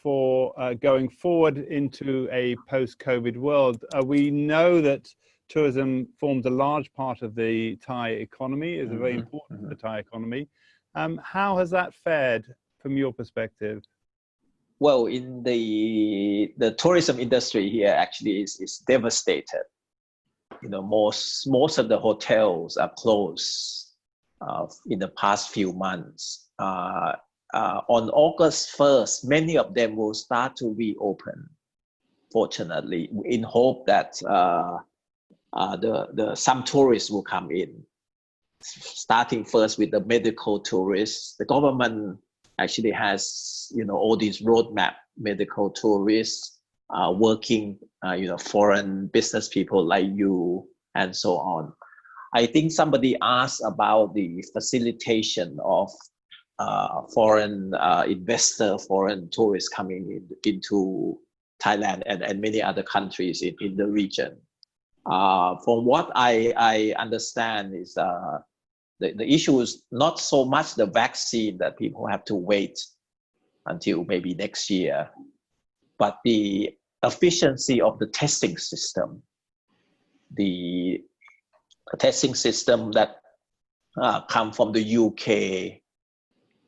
for going forward into a post-COVID world. We know that tourism forms a large part of the Thai economy, is very important to the Thai economy. How has that fared from your perspective? Well, in the tourism industry here actually is devastated. You know, most of the hotels are closed in the past few months. On August 1st, many of them will start to reopen, fortunately, in hope that some tourists will come in. Starting first with the medical tourists. The government actually has, you know, all these roadmap medical tourists, working, you know, foreign business people like you and so on. I think somebody asked about the facilitation of foreign investor, foreign tourists coming into Thailand and many other countries in the region. From what I understand is the issue is not so much the vaccine that people have to wait until maybe next year, but the efficiency of the testing system. The testing system that come from the UK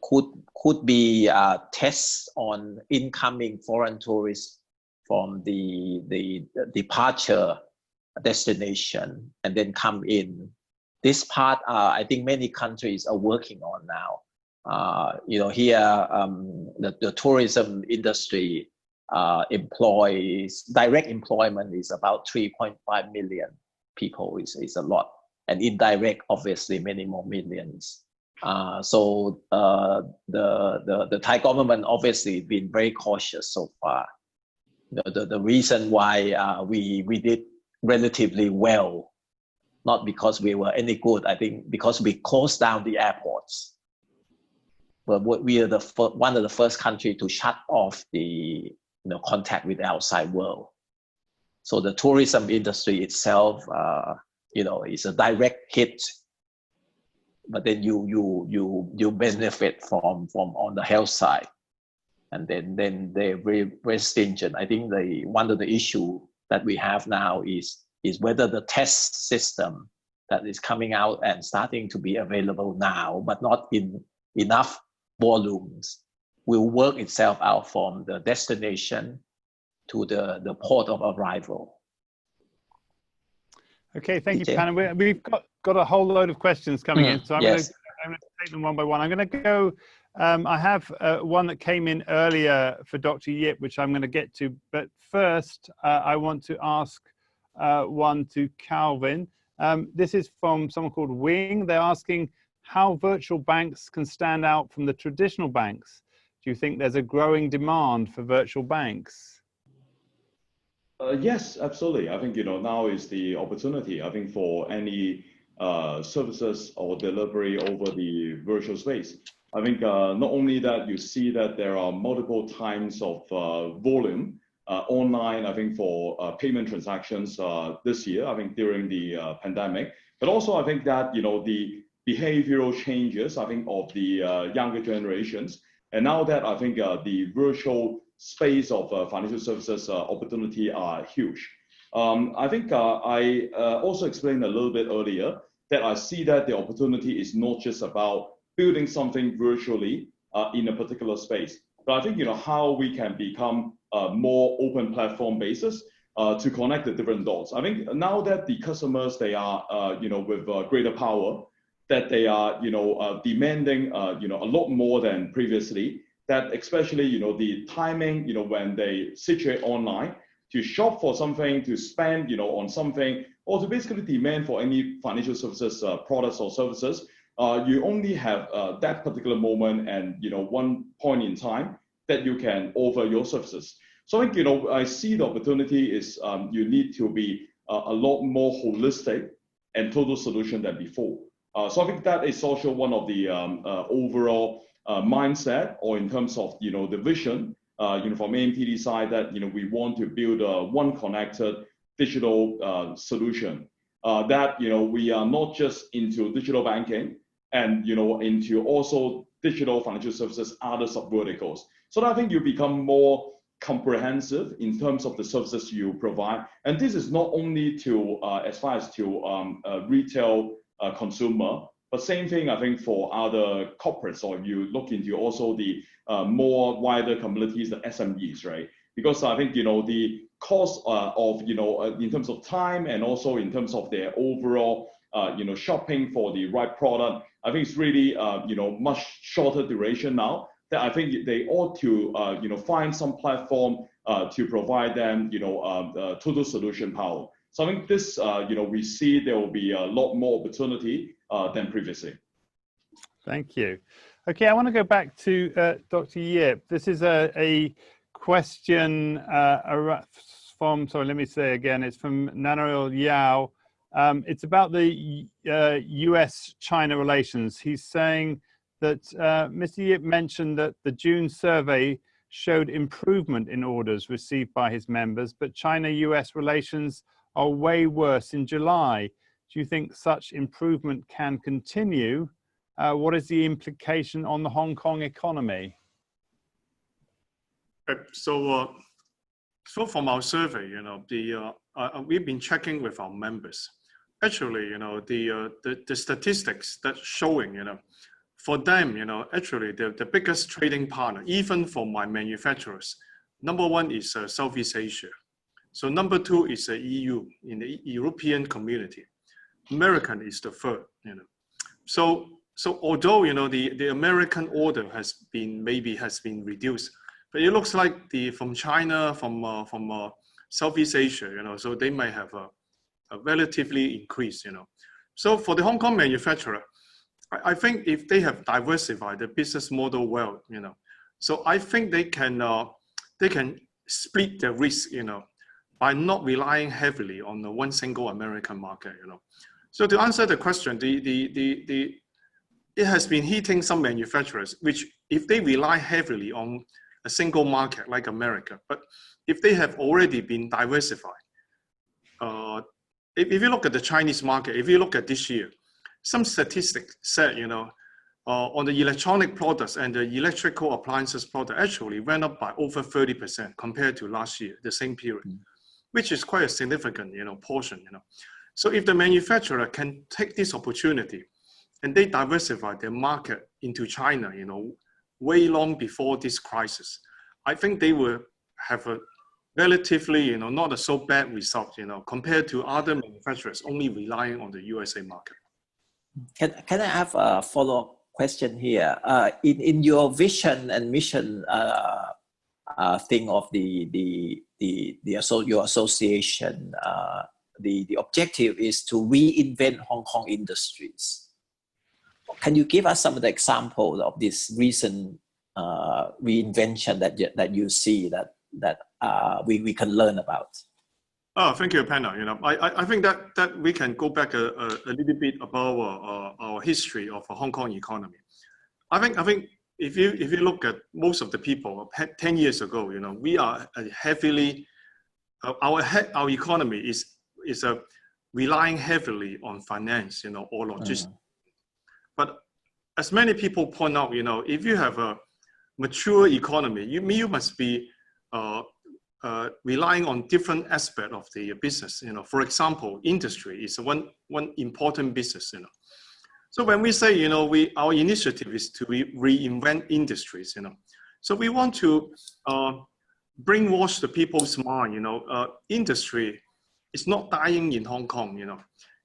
could be tests on incoming foreign tourists from the departure destination and then come in. This part, I think many countries are working on now. You know, here the tourism industry employs, direct employment is about 3.5 million people. Is a lot, and indirect, obviously, many more millions. So the Thai government obviously been very cautious so far. The reason why we did relatively well, not because we were any good, I think because we closed down the airports. But we are one of the first countries to shut off the contact with the outside world. So the tourism industry itself, is a direct hit. But then you benefit from on the health side, and then they're very stringent. I think one of the issue that we have now is whether the test system that is coming out and starting to be available now, but not in enough volumes, will work itself out from the destination to the port of arrival. Okay, thank you, Pan. We've got a whole load of questions coming in, so I'm going to take them one by one. I'm going to go. I have one that came in earlier for Dr. Yip, which I'm going to get to. But first, I want to ask one to Calvin. This is from someone called Wing. They're asking how virtual banks can stand out from the traditional banks. Do you think there's a growing demand for virtual banks? Yes, absolutely. I think now is the opportunity. I think for any services or delivery over the virtual space. I think not only that, you see that there are multiple times of volume online. I think for payment transactions this year. I think during the pandemic, but also I think that the behavioral changes. I think of the younger generations, and now that I think the virtual space of financial services opportunity are huge. I think I also explained a little bit earlier that I see that the opportunity is not just about building something virtually in a particular space, but I think how we can become a more open platform basis to connect the different dots. I think now that the customers, they are with greater power, that they are demanding a lot more than previously. That especially the timing when they situate online to shop for something, to spend on something, or to basically demand for any financial services products or services, you only have that particular moment and one point in time that you can offer your services. So I think I see the opportunity is you need to be a lot more holistic and total solution than before. So I think that is also one of the overall mindset, or in terms of the vision from AMTD side, that we want to build one connected digital solution. That we are not just into digital banking and into also digital financial services, other sub-verticals. So that I think you become more comprehensive in terms of the services you provide. And this is not only to as far as to retail consumer, but same thing I think for other corporates, or if you look into also the more wider communities, the SMEs, right? Because I think the cost of in terms of time and also in terms of their overall shopping for the right product, I think it's really much shorter duration now. That I think they ought to find some platform to provide them total solution power. So I think this we see there will be a lot more opportunity than previously. Thank you. Okay, I want to go back to Dr. Yip. This is a question from, sorry, let me say again, it's from Nanaril Yao. It's about the US-China relations. He's saying that Mr. Yip mentioned that the June survey showed improvement in orders received by his members, but China-US relations are way worse in July. Do you think such improvement can continue? What is the implication on the Hong Kong economy? So from our survey, we've been checking with our members. Actually, the statistics that's showing, for them, actually the biggest trading partner, even for my manufacturers, number one is Southeast Asia. So number two is the EU, in the European community. American is the third, So although, the American order has been reduced, but it looks like from China, from Southeast Asia, so they might have a relatively increase, So for the Hong Kong manufacturer, I think if they have diversified the business model well, so I think they can split the risk, by not relying heavily on the one single American market, So to answer the question, it has been hitting some manufacturers, which if they rely heavily on a single market like America, but if they have already been diversified, if you look at the Chinese market, if you look at this year, some statistics said, on the electronic products and the electrical appliances product actually went up by over 30% compared to last year, the same period, which is quite a significant, portion, So if the manufacturer can take this opportunity and they diversify their market into China, way long before this crisis, I think they will have a relatively, not a so bad result, compared to other manufacturers only relying on the USA market. Can I have a follow-up question here? In your vision and mission thing of your association, the objective is to reinvent Hong Kong industries. Can you give us some of the examples of this recent reinvention that you see that we can learn about? Oh, thank you, Penna. I think that we can go back a little bit about our history of the Hong Kong economy. I think if you look at most of the people 10 years ago, we are heavily our economy is relying heavily on finance, or logistics. But as many people point out, if you have a mature economy, you must be relying on different aspects of the business. For example, industry is one important business. So when we say, our initiative is to reinvent industries. So we want to brainwash the people's mind. Industry is not dying in Hong Kong.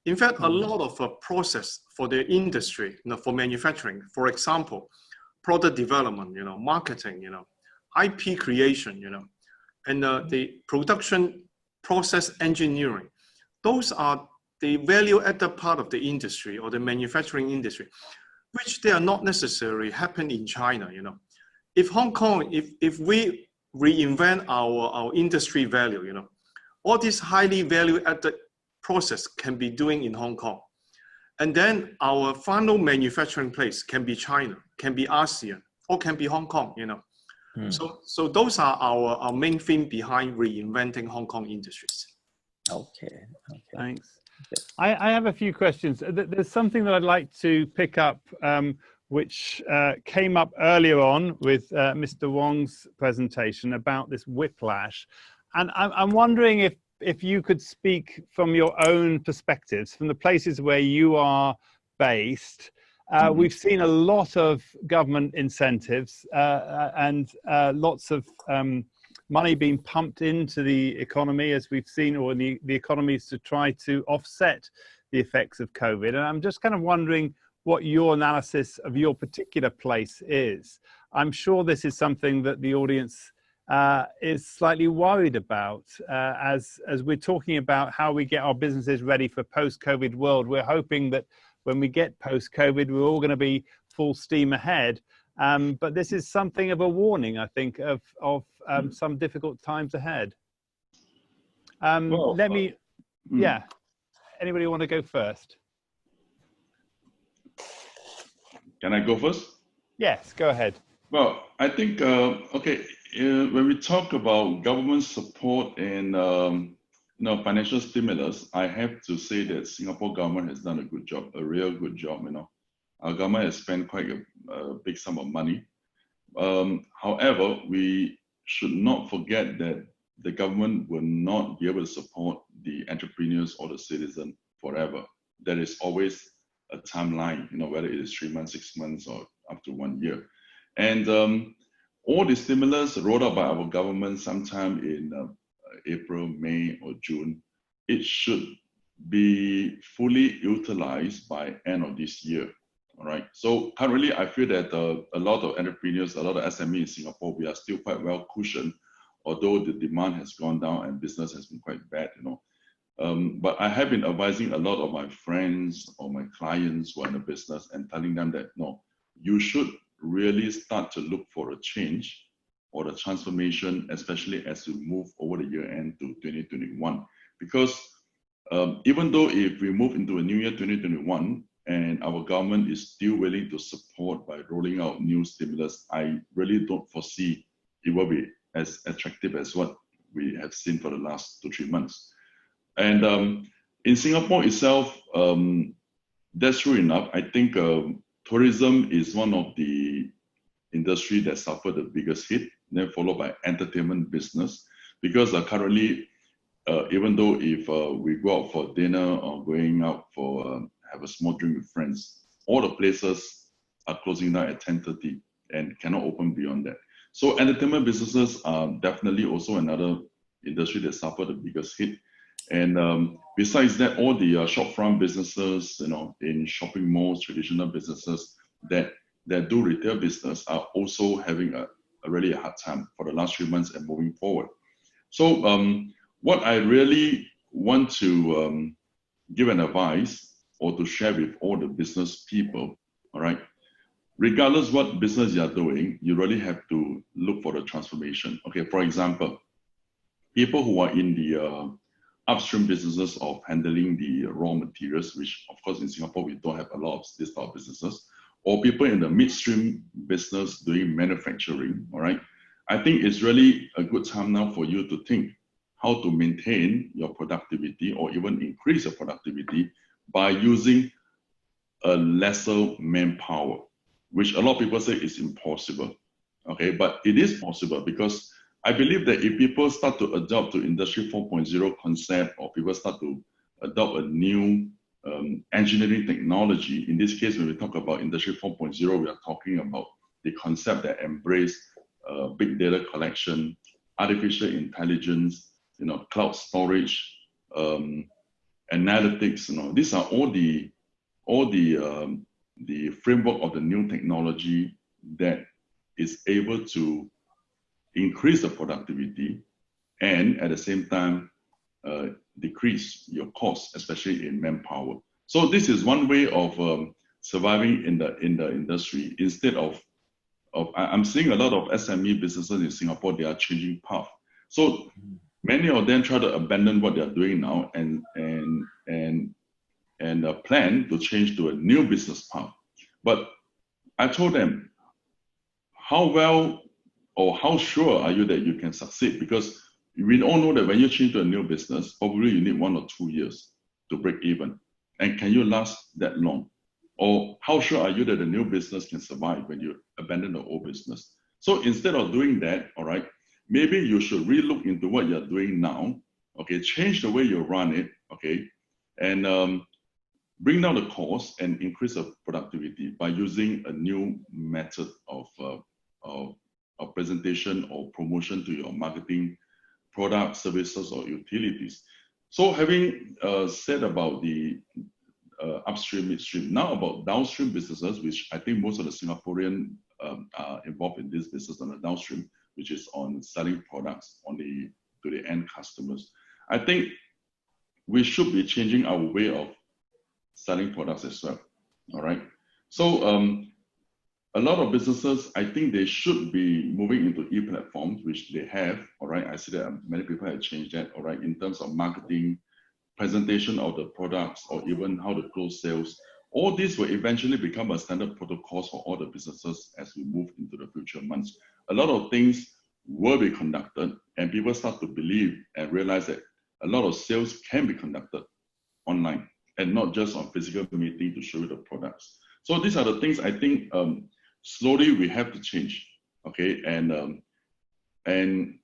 In fact, a lot of process for the industry, for manufacturing, for example, product development, marketing, IP creation, and the production process engineering. Those are the value-added part of the industry or the manufacturing industry, which they are not necessarily happen in China. If Hong Kong, if we reinvent our industry value, all this highly value-added process can be doing in Hong Kong. And then our final manufacturing place can be China, can be ASEAN, or can be Hong Kong, So those are our main theme behind reinventing Hong Kong industries. Okay. Thanks. Okay. I have a few questions. There's something that I'd like to pick up, which came up earlier on with Mr. Wong's presentation about this whiplash. And I'm wondering if you could speak from your own perspectives, from the places where you are based. We've seen a lot of government incentives and lots of money being pumped into the economy, as we've seen, or the economies to try to offset the effects of COVID. And I'm just kind of wondering what your analysis of your particular place is. I'm sure this is something that the audience is slightly worried about as we're talking about how we get our businesses ready for post-COVID world. We're hoping that when we get post-COVID, we're all going to be full steam ahead. But this is something of a warning, I think, of some difficult times ahead. Yeah. Anybody want to go first? Can I go first? Yes, go ahead. Well, I think, when we talk about government support and financial stimulus, I have to say that Singapore government has done a good job, a real good job. Our government has spent quite a big sum of money. However, we should not forget that the government will not be able to support the entrepreneurs or the citizen forever. There is always a timeline, whether it is 3 months, 6 months, or up to 1 year. And all the stimulus rolled out by our government sometime in April, May, or June, it should be fully utilized by end of this year. All right. So currently, I feel that a lot of entrepreneurs, a lot of SMEs in Singapore, we are still quite well cushioned, although the demand has gone down and business has been quite bad, But I have been advising a lot of my friends or my clients who are in the business and telling them that, no, you should really start to look for a change or the transformation, especially as we move over the year end to 2021. Because even though if we move into a new year 2021, and our government is still willing to support by rolling out new stimulus, I really don't foresee it will be as attractive as what we have seen for the last 2-3 months. And in Singapore itself, that's true enough. I think tourism is one of the industry that suffered the biggest hit, then followed by entertainment business. Because currently, even though if we go out for dinner or going out for have a small drink with friends, all the places are closing down at 10:30 and cannot open beyond that. So entertainment businesses are definitely also another industry that suffered the biggest hit. And besides that, all the shopfront businesses, in shopping malls, traditional businesses that do retail business are also having a really hard time for the last 3 months and moving forward. So what I really want to give an advice or to share with all the business people, all right, regardless what business you are doing, you really have to look for the transformation. Okay, for example, people who are in the upstream businesses of handling the raw materials, which of course in Singapore we don't have a lot of this type of businesses, or people in the midstream business doing manufacturing, all right, I think it's really a good time now for you to think how to maintain your productivity or even increase your productivity by using a lesser manpower, which a lot of people say is impossible. Okay, but it is possible because I believe that if people start to adopt to Industry 4.0 concept, or people start to adopt a new engineering technology, in this case, when we talk about Industry 4.0, we are talking about the concept that embrace big data collection, artificial intelligence, cloud storage, analytics. These are all the framework of the new technology that is able to increase the productivity and at the same time decrease your costs, especially in manpower. So this is one way of surviving in the industry. Instead of I'm seeing a lot of SME businesses in Singapore, they are changing path. So many of them try to abandon what they are doing now and plan to change to a new business path. But I told them, how well or how sure are you that you can succeed? Because we all know that when you change to a new business, probably you need 1 or 2 years to break even. And can you last that long? Or how sure are you that the new business can survive when you abandon the old business? So instead of doing that, all right, maybe you should relook into what you're doing now, okay, change the way you run it, okay, and bring down the cost and increase the productivity by using a new method of presentation or promotion to your marketing products, services, or utilities. So having said about the upstream, midstream, now about downstream businesses, which I think most of the Singaporean are involved in this business on the downstream, which is on selling products to the end customers. I think we should be changing our way of selling products as well. All right. So a lot of businesses, I think they should be moving into e-platforms, which they have. All right. I see that many people have changed that. All right. In terms of marketing, presentation of the products, or even how to close sales. All this will eventually become a standard protocol for all the businesses as we move into the future months. A lot of things will be conducted, and people start to believe and realize that a lot of sales can be conducted online and not just on physical meeting to show you the products. So these are the things I think slowly we have to change, okay? And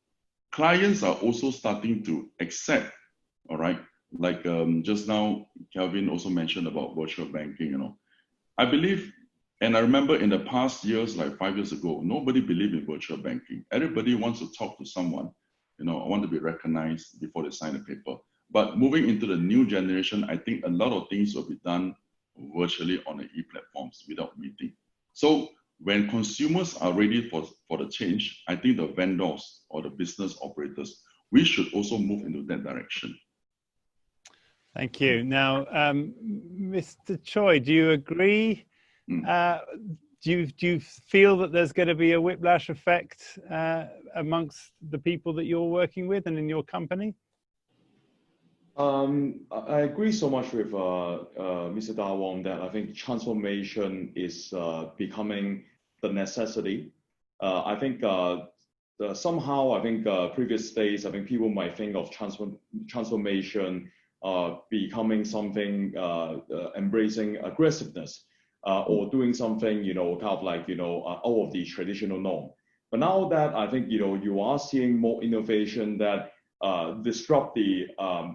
clients are also starting to accept, all right? Like just now, Kelvin also mentioned about virtual banking, you know. I believe, and I remember in the past years, like 5 years ago, nobody believed in virtual banking. Everybody wants to talk to someone, you know, I want to be recognized before they sign a paper. But moving into the new generation, I think a lot of things will be done virtually on the e-platforms without meeting. So when consumers are ready for the change, I think the vendors or the business operators, we should also move into that direction. Thank you. Now, Mr. Choi, do you agree? Do you feel that there's going to be a whiplash effect amongst the people that you're working with and in your company? I agree so much with Mr. Dawong that I think transformation is becoming the necessity. I think somehow, I think previous days, I think people might think of transformation becoming something embracing aggressiveness or doing something, you know, kind of like, you know, out of the traditional norm. But now that I think, you know, you are seeing more innovation that disrupt the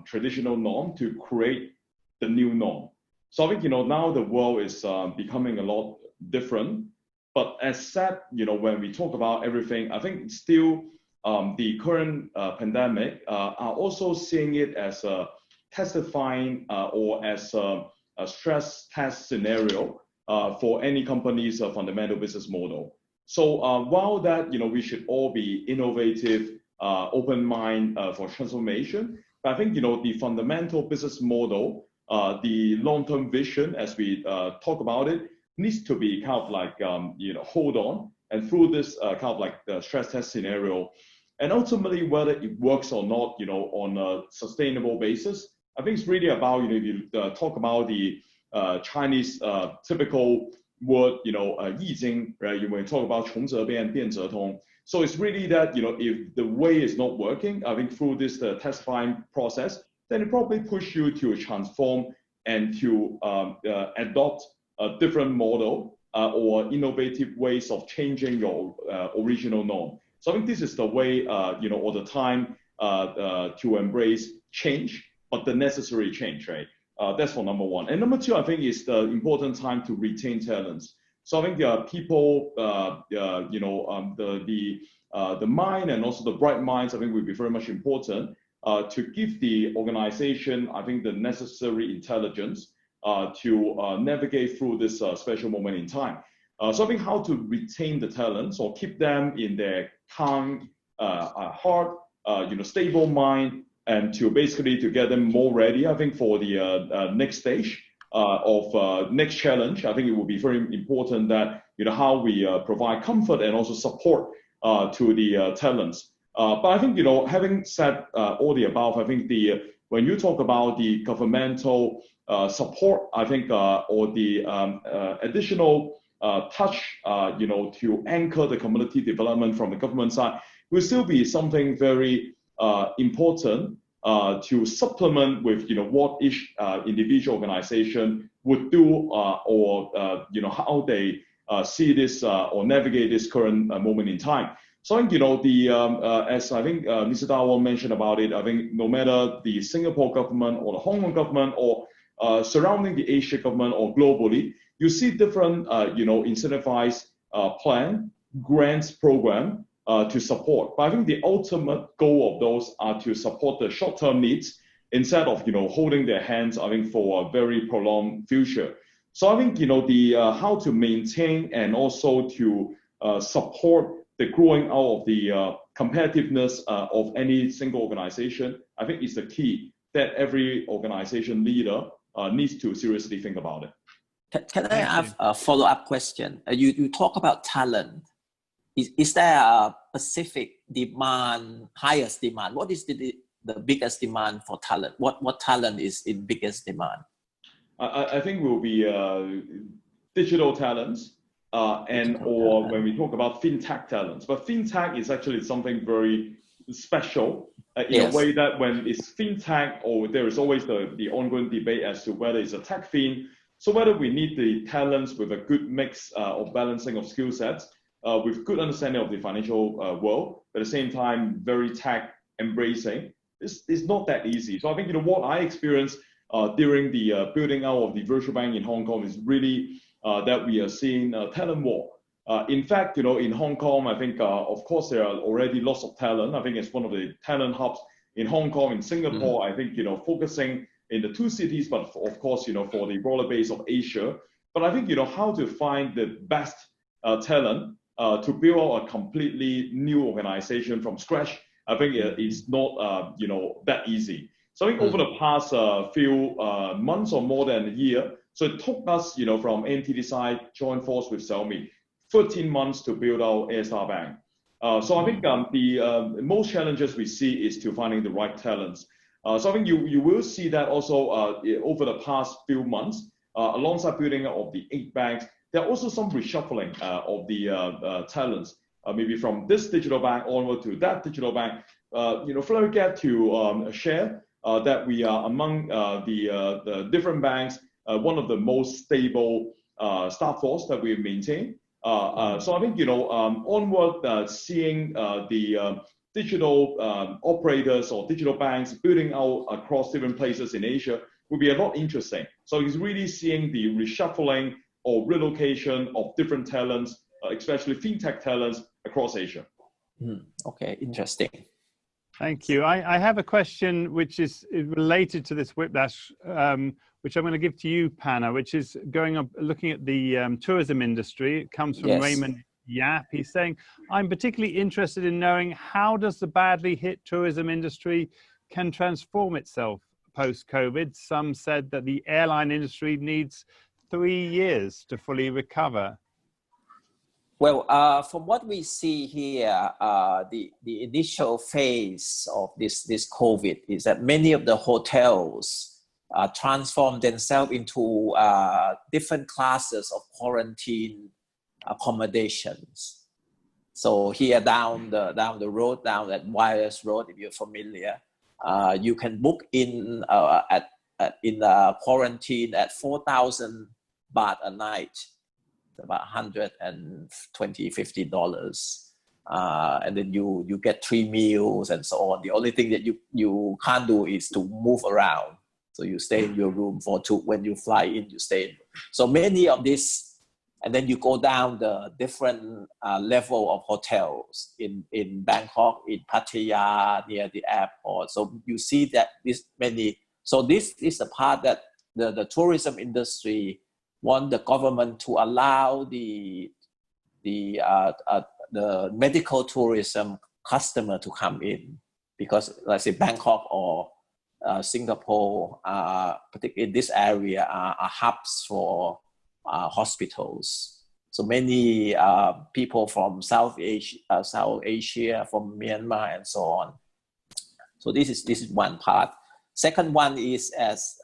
traditional norm to create the new norm. So I think, you know, now the world is becoming a lot different. But as said, you know, when we talk about everything, I think still the current pandemic are also seeing it as a testifying or as a stress test scenario for any company's fundamental business model. So while that, you know, we should all be innovative, open mind for transformation, but I think, you know, the fundamental business model, the long-term vision, as we talk about it, needs to be kind of like, you know, hold on, and through this kind of like the stress test scenario, and ultimately whether it works or not, you know, on a sustainable basis. I think it's really about, you know, if you talk about the Chinese typical word, you know, 易经, right? When you talk about 穷则变,变则通. So it's really that, you know, if the way is not working, I think through this testifying process, then it probably push you to transform and to adopt a different model or innovative ways of changing your original norm. So I think this is the way, you know, all the time to embrace change, but the necessary change, right? That's for number one. And number two, I think is the important time to retain talents. So I think people, you know, the mind and also the bright minds, I think will be very much important to give the organization, I think, the necessary intelligence to navigate through this special moment in time. So I think how to retain the talents or keep them in their calm heart, you know, stable mind, and to basically to get them more ready, I think, for the next stage of next challenge. I think it will be very important that, you know, how we provide comfort and also support to the talents. But I think, you know, having said all the above, I think when you talk about the governmental support, I think, or the additional touch, you know, to anchor the community development from the government side, will still be something very important to supplement with what each individual organization would do or how they see this or navigate this current moment in time. So I think as I think Mr. Dawon mentioned about it, I think no matter the Singapore government or the Hong Kong government or surrounding the Asia government or globally, you see different incentivized plan, grants program to support. But I think the ultimate goal of those are to support the short-term needs instead of holding their hands, I think, for a very prolonged future. So I think the how to maintain and also to support the growing out of the competitiveness of any single organization, I think is the key that every organization leader needs to seriously think about it. Can I ask a follow-up question? You talk about talent. Is there a specific demand, highest demand? What is the biggest demand for talent? What talent is in biggest demand? I think will be digital talents or when we talk about fintech talents. But fintech is actually something very special in a way that when it's fintech, or there is always the ongoing debate as to whether it's a tech fin. So whether we need the talents with a good mix of balancing of skill sets, with good understanding of the financial world, but at the same time very tech embracing, it's not that easy. So I think what I experienced during the building out of the virtual bank in Hong Kong is really that we are seeing talent war. In fact, in Hong Kong, I think of course there are already lots of talent. I think it's one of the talent hubs in Hong Kong, in Singapore. I think focusing in the two cities, but of course for the broader base of Asia. But I think how to find the best talent to build out a completely new organization from scratch, I think it's not that easy. So I think over the past few months or more than a year, so it took us from NTD side, join force with Xiaomi, 13 months to build out AirStar Bank. So I think the most challenges we see is to finding the right talents. So I think you will see that also over the past few months, alongside building up of the 8 banks, there are also some reshuffling of the talents, maybe from this digital bank onward to that digital bank. Very glad to share that we are among the different banks, one of the most stable staff force that we've maintained. So I think onward seeing the digital operators or digital banks building out across different places in Asia will be a lot interesting. So it's really seeing the reshuffling or relocation of different talents, especially fintech talents across Asia. Okay, interesting. Thank you. I have a question which is related to this whiplash, which I'm going to give to you, Panna, which is looking at the tourism industry. It comes from Raymond Yap. He's saying, I'm particularly interested in knowing how does the badly hit tourism industry can transform itself post-COVID. Some said that the airline industry needs 3 years to fully recover. Well, from what we see here, the initial phase of this COVID is that many of the hotels transform themselves into different classes of quarantine accommodations. So here down the road, down that Wireless Road, if you're familiar, you can book in quarantine at 4,000 baht a night, about $150. And then you get 3 meals and so on. The only thing that you can't do is to move around. So you stay in your room when you fly in, you stay in. So many of this, and then you go down the different level of hotels in Bangkok, in Pattaya, near the airport. So you see that so this is the part that the tourism industry want the government to allow the medical tourism customer to come in, because let's say Bangkok or Singapore, particularly in this area, are hubs for hospitals. So many people from South Asia, from Myanmar, and so on. So this is one part. Second one is, as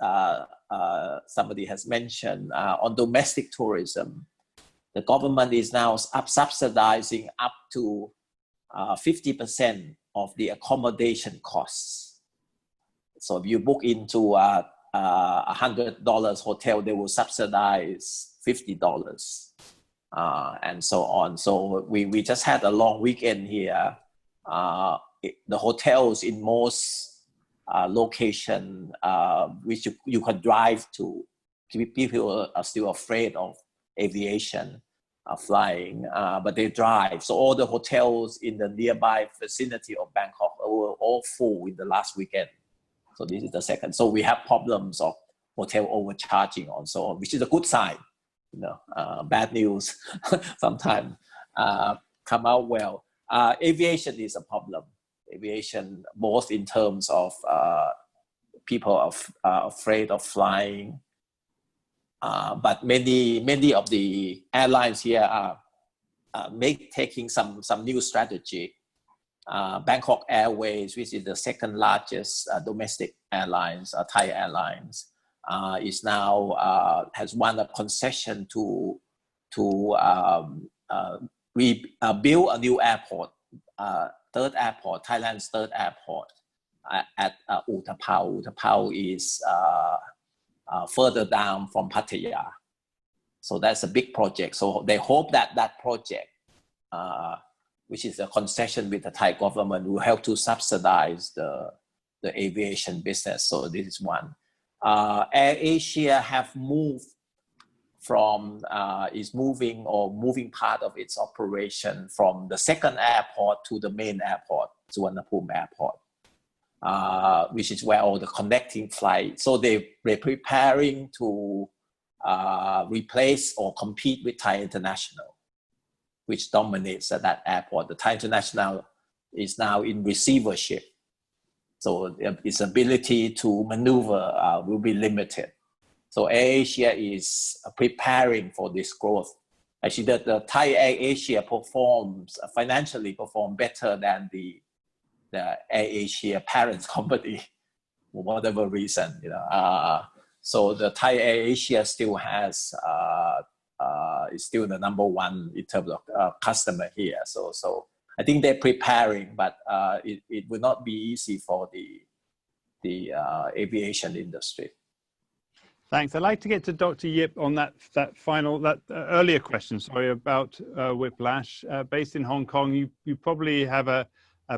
somebody has mentioned, on domestic tourism, the government is now subsidizing up to 50% of the accommodation costs. So if you book into $100 hotel, they will subsidize $50 and so on. So we just had a long weekend here. The hotels in most location which you can drive to, people are still afraid of aviation flying, but they drive. So all the hotels in the nearby vicinity of Bangkok were all full in the last weekend. So this is the second. So we have problems of hotel overcharging and so on, which is a good sign. You know, bad news sometimes come out well. Aviation is a problem. Aviation, both in terms of people are afraid of flying, but many of the airlines here are taking some new strategy. Bangkok Airways, which is the second largest domestic airlines, Thai Airlines, is now has won a concession to build a new airport, third airport, Thailand's third airport at Utapao. Utapao is further down from Pattaya. So that's a big project. So they hope that that project, which is a concession with the Thai government, will help to subsidize the aviation business. So this is one. Air Asia have moved from, is moving part of its operation from the second airport to the main airport, Suvarnabhumi Airport, which is where all the connecting flights. So they're preparing to replace or compete with Thai International, which dominates at that airport. The Thai International is now in receivership. So its ability to maneuver will be limited. So Air Asia is preparing for this growth. Actually, the Thai Air Asia financially perform better than the Air Asia parent company for whatever reason. You know, so the Thai Air Asia still has is still the number one in terms of customer here. So I think they're preparing, but it will not be easy for the aviation industry. Thanks. I'd like to get to Dr. Yip on that earlier question, sorry, about whiplash. Based in Hong Kong, you probably have a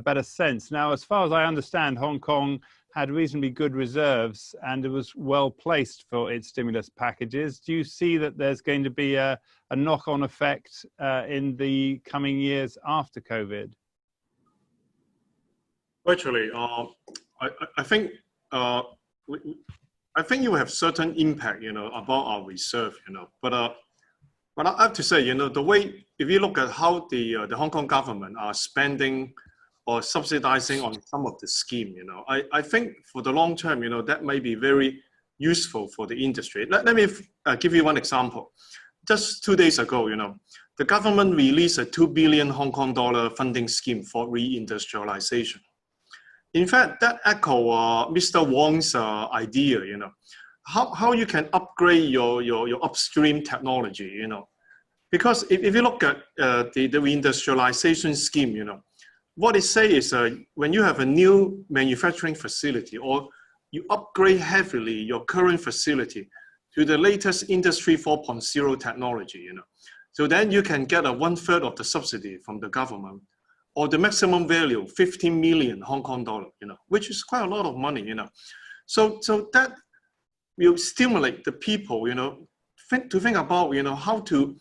better sense. Now, as far as I understand, Hong Kong had reasonably good reserves and it was well placed for its stimulus packages. Do you see that there's going to be a knock-on effect in the coming years after COVID? Actually, I think you have certain impact, you know, about our reserve, you know. But I have to say, you know, the way, if you look at how the Hong Kong government are spending or subsidizing on some of the scheme, you know, I think for the long term, you know, that may be very useful for the industry. Let me give you one example. Just 2 days ago, you know, the government released a 2 billion Hong Kong dollar funding scheme for reindustrialization. In fact, that echo Mr. Wong's idea, you know, how you can upgrade your upstream technology, you know. Because if you look at the reindustrialization scheme, you know, what it says is when you have a new manufacturing facility or you upgrade heavily your current facility to the latest Industry 4.0 technology, you know, so then you can get 1/3 of the subsidy from the government, or the maximum value, 15 million Hong Kong dollar, you know, which is quite a lot of money, you know. So that will stimulate the people, you know, to think about, you know, how to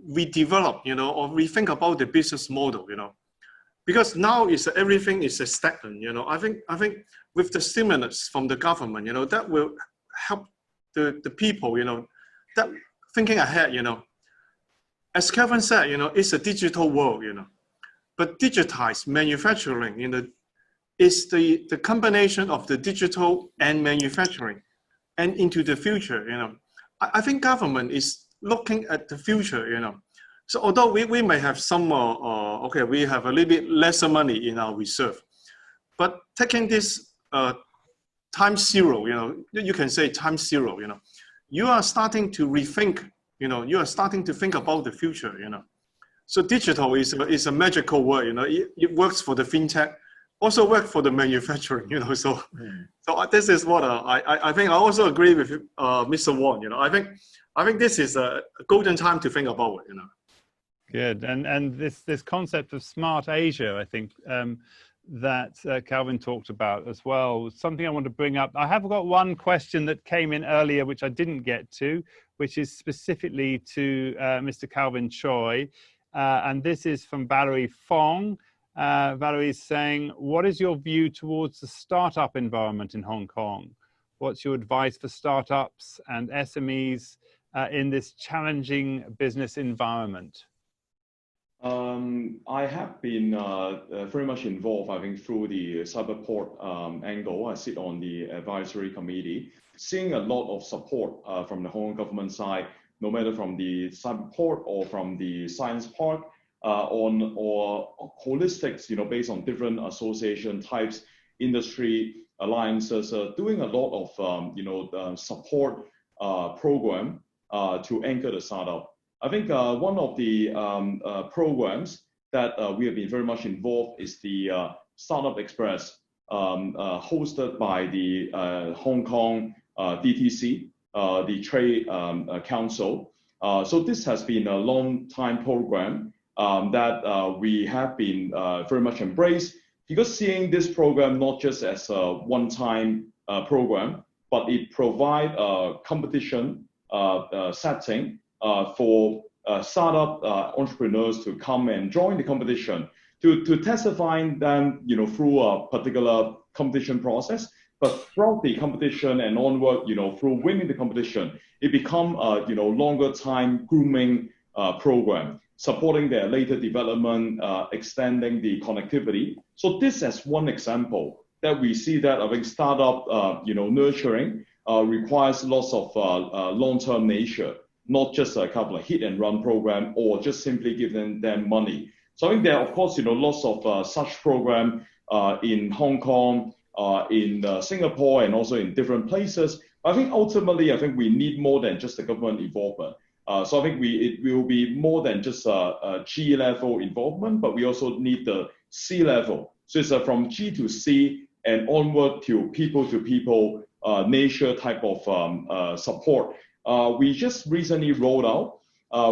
redevelop, you know, or rethink about the business model, you know. Because now everything is stagnant, you know. I think with the stimulus from the government, you know, that will help the people, you know, that thinking ahead, you know. As Kevin said, you know, it's a digital world, you know. But digitized manufacturing, you know, is the combination of the digital and manufacturing and into the future, you know. I think government is looking at the future, you know. So although we may have some, we have a little bit lesser money in our reserve, but taking this time zero, you know, you can say time zero, you know, you are starting to rethink, you know, you are starting to think about the future, you know. So digital is a magical word, you know. It works for the fintech, also work for the manufacturing, you know. So so this is what I think I also agree with Mr. Wong, you know. I think this is a golden time to think about it, you know. Good, and this concept of smart Asia, I think that Calvin talked about as well, was something I want to bring up. I have got one question that came in earlier, which I didn't get to, which is specifically to Mr. Calvin Choi, and this is from Valerie Fong. Valerie is saying, what is your view towards the startup environment in Hong Kong? What's your advice for startups and SMEs in this challenging business environment? I have been very much involved, I think, through the Cyberport angle. I sit on the advisory committee, seeing a lot of support from the Hong Kong government side, no matter from the Cyberport or from the Science Park, or holistics, you know, based on different association types, industry alliances, doing a lot of support program to anchor the startup. I think one of the programs that we have been very much involved is the Startup Express, hosted by the Hong Kong DTC, the Trade Council. So this has been a long time program that we have been very much embraced, because seeing this program not just as a one-time program, but it provides a competition setting for startup entrepreneurs to come and join the competition, to testify them, you know, through a particular competition process. But throughout the competition and onward, you know, through winning the competition, it become a longer time grooming program, supporting their later development, extending the connectivity. So this is one example that we see that I think startup nurturing requires lots of long-term nature, not just a couple of hit and run program or just simply giving them money. So I think there are, of course, lots of such program in Hong Kong, in Singapore, and also in different places. I think ultimately, I think we need more than just the government involvement. So I think it will be more than just a G level involvement, but we also need the C level. So it's from G to C and onward to people, nature type of support. We just recently rolled out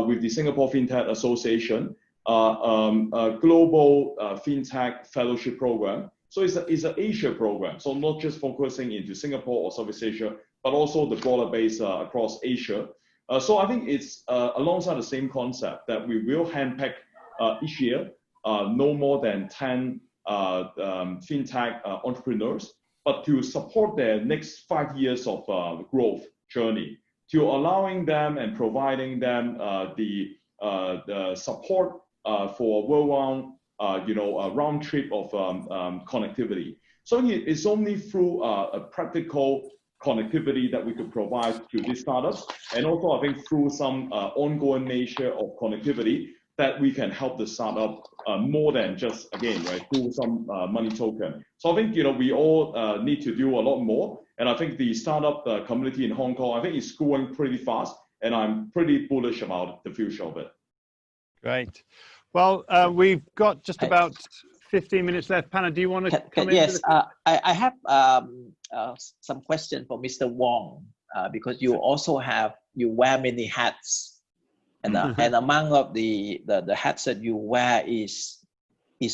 with the Singapore FinTech Association a global FinTech fellowship program. So it's an Asia program, so not just focusing into Singapore or Southeast Asia, but also the broader base across Asia. So I think it's alongside the same concept that we will handpick each year no more than 10 FinTech entrepreneurs, but to support their next 5 years of growth journey, to allowing them and providing them the support for worldwide, a round trip of connectivity. So it's only through a practical connectivity that we could provide to these startups, and also I think through some ongoing nature of connectivity that we can help the startup more than just, again, right, through some money token. So I think we all need to do a lot more, and I think the startup community in Hong Kong, I think is growing pretty fast, and I'm pretty bullish about the future of it. Great. Well, we've got just about 15 minutes left. Panna, do you want to come in? Yes, I have some question for Mr. Wong, because you wear many hats, and and among of the hats that you wear is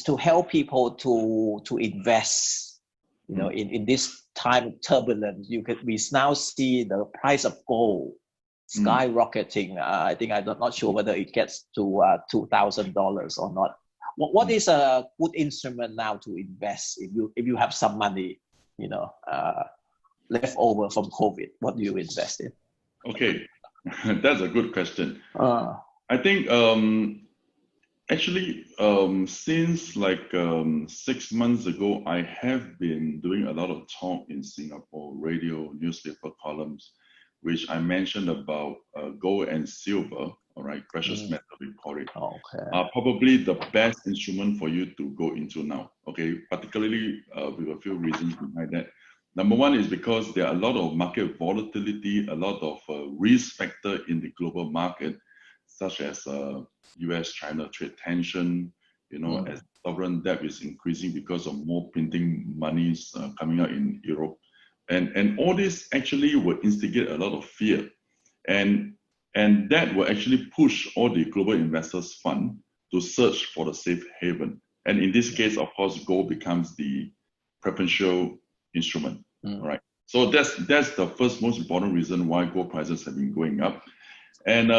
to help people to invest, in this time of turbulence. We now see the price of gold skyrocketing. I think I'm not sure whether it gets to $2,000 or not. What is a good instrument now to invest if you have some money, left over from COVID? What do you invest in? Okay, that's a good question. I think actually since like 6 months ago, I have been doing a lot of talk in Singapore radio, newspaper columns, which I mentioned about gold and silver, all right, precious metal, we call it, are probably the best instrument for you to go into now, okay, particularly with a few reasons behind that. Number one is because there are a lot of market volatility, a lot of risk factor in the global market. such as U.S.-China trade tension, as sovereign debt is increasing because of more printing monies coming out in Europe. And all this actually will instigate a lot of fear. And that will actually push all the global investors fund to search for the safe haven. And in this case, of course, gold becomes the preferential instrument, right? So that's the first most important reason why gold prices have been going up. And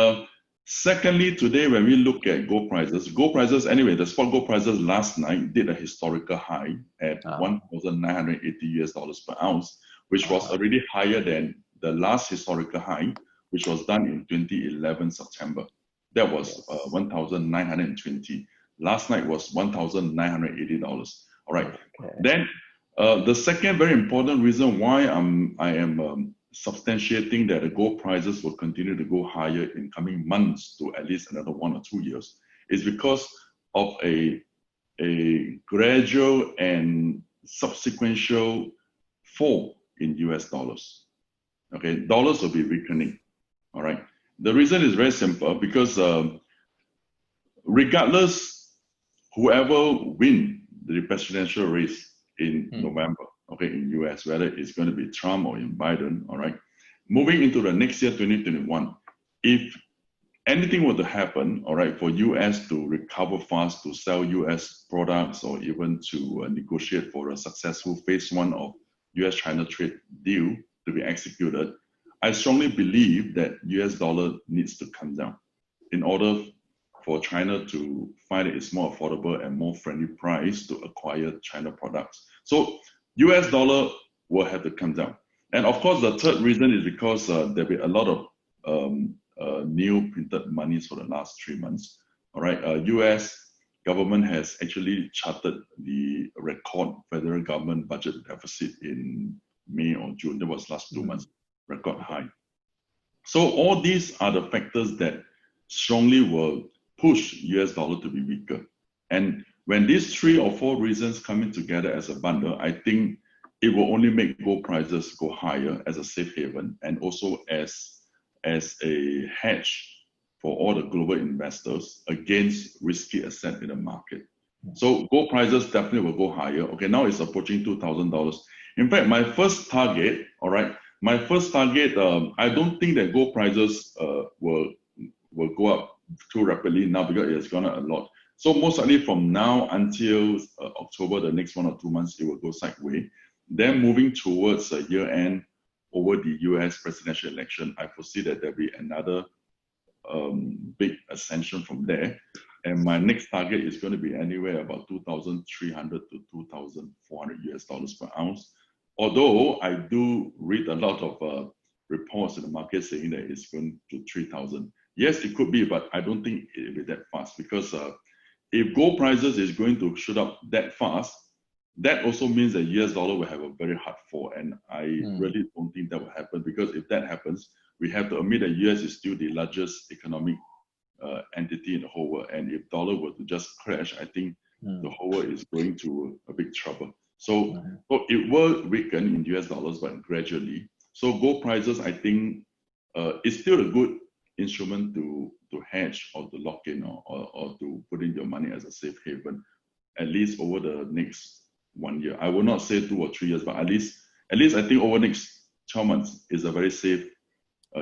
secondly, today when we look at gold prices, anyway, the spot gold prices last night did a historical high at $1,980 per ounce, which was already higher than the last historical high, which was done in 2011 September. That was 1,920. Last night was $1,980. All right. Okay. Then the second very important reason why I am substantiating that the gold prices will continue to go higher in coming months to at least another 1 or 2 years is because of a gradual and subsequent fall in US dollars. Okay, dollars will be weakening. All right. The reason is very simple because regardless, whoever win the presidential race in November, okay, in US, whether it's going to be Trump or in Biden, all right, moving into the next year, 2021, if anything were to happen, all right, for US to recover fast, to sell US products, or even to negotiate for a successful phase 1 of US-China trade deal to be executed, I strongly believe that US dollar needs to come down in order for China to find it's more affordable and more friendly price to acquire China products. So US dollar will have to come down. And of course, the third reason is because there'll be a lot of new printed monies for the last 3 months. All right, US government has actually charted the record federal government budget deficit in May or June. That was last 2 months, record high. So all these are the factors that strongly will push US dollar to be weaker. And when these 3 or 4 reasons come in together as a bundle, I think it will only make gold prices go higher as a safe haven and also as a hedge for all the global investors against risky assets in the market. So gold prices definitely will go higher. Okay, now it's approaching $2,000. In fact, my first target, all right, I don't think that gold prices will go up too rapidly now because it has gone up a lot. So most likely from now until October, the next 1 or 2 months, it will go sideways. Then moving towards year end over the US presidential election, I foresee that there'll be another big ascension from there. And my next target is going to be anywhere about 2,300 to 2,400 US dollars per ounce. Although I do read a lot of reports in the market saying that it's going to 3,000. Yes, it could be, but I don't think it will be that fast because if gold prices is going to shoot up that fast, that also means that US dollar will have a very hard fall. And I really don't think that will happen because if that happens, we have to admit that US is still the largest economic entity in the whole world. And if dollar were to just crash, I think the whole world is going to a big trouble. So it will weaken in US dollars, but gradually. So gold prices, I think, is still a good instrument to hedge or to lock in or to put in your money as a safe haven, at least over the next 1 year. I will not say 2 or 3 years, but at least I think over the next 12 months is a very safe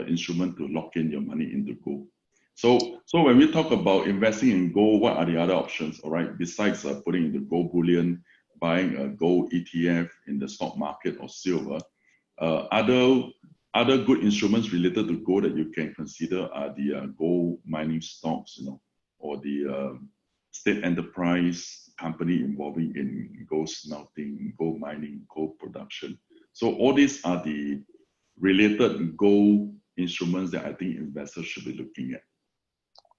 instrument to lock in your money into gold. So when we talk about investing in gold, what are the other options? All right, besides putting into gold bullion, buying a gold ETF in the stock market or silver, other good instruments related to gold that you can consider are the gold mining stocks, or the state enterprise company involving in gold smelting, gold mining, gold production. So all these are the related gold instruments that I think investors should be looking at.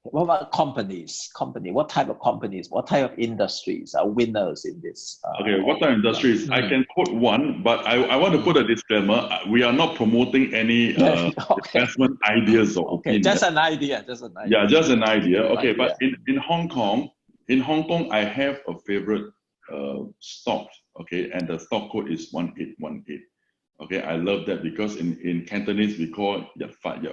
What about companies? What type of companies? What type of industries are winners in this? Okay, what type of industries? I can quote one, but I want to put a disclaimer. We are not promoting any investment ideas or opinions. Just an idea. Yeah, just an idea. Okay, but in Hong Kong, I have a favorite stock. Okay, and the stock code is 1818. Okay, I love that because in Cantonese we call yat fat,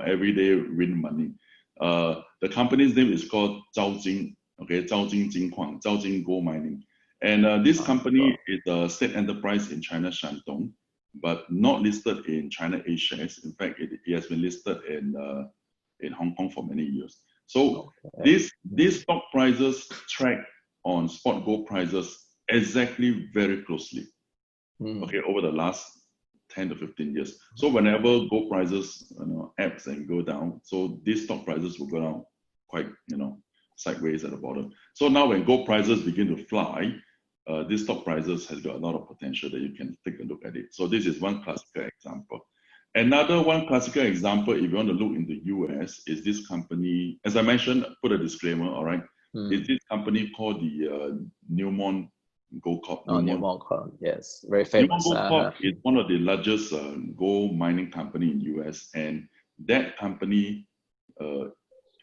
every day win money. The company's name is called Zhaojing, okay, Zhaojing Jinkuang, Zhaojing Gold Mining. And this company is a state enterprise in China, Shandong, but not listed in China A shares. In fact, it has been listed in Hong Kong for many years. So these stock prices track on spot gold prices exactly very closely, okay, over the last 10 to 15 years. So whenever gold prices ebbs and go down, so these stock prices will go down quite sideways at the bottom. So now when gold prices begin to fly, these stock prices has got a lot of potential that you can take a look at it. So this is one classical example. Another one classical example, if you want to look in the US, is this company, as I mentioned, put a disclaimer, all right? Is this company called the Newmont Gold Corp. Newmont Corp, yes, very famous. Newmont Gold Corp is one of the largest gold mining company in US, and that company,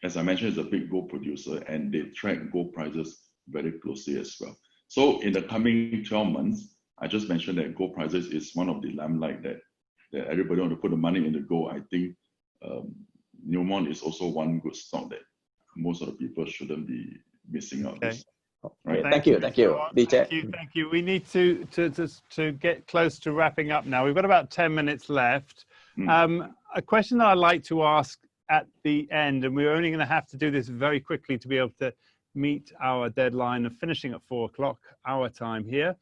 as I mentioned, is a big gold producer, and they track gold prices very closely as well. So in the coming 12 months, I just mentioned that gold prices is one of the limelight that everybody want to put the money in the gold. I think Newmont is also one good stock that most of the people shouldn't be missing out. Okay. Right. Thank you, DJ. Thank you. We need to get close to wrapping up now. We've got about 10 minutes left. A question that I'd like to ask at the end, and we're only going to have to do this very quickly to be able to meet our deadline of finishing at 4 o'clock our time here,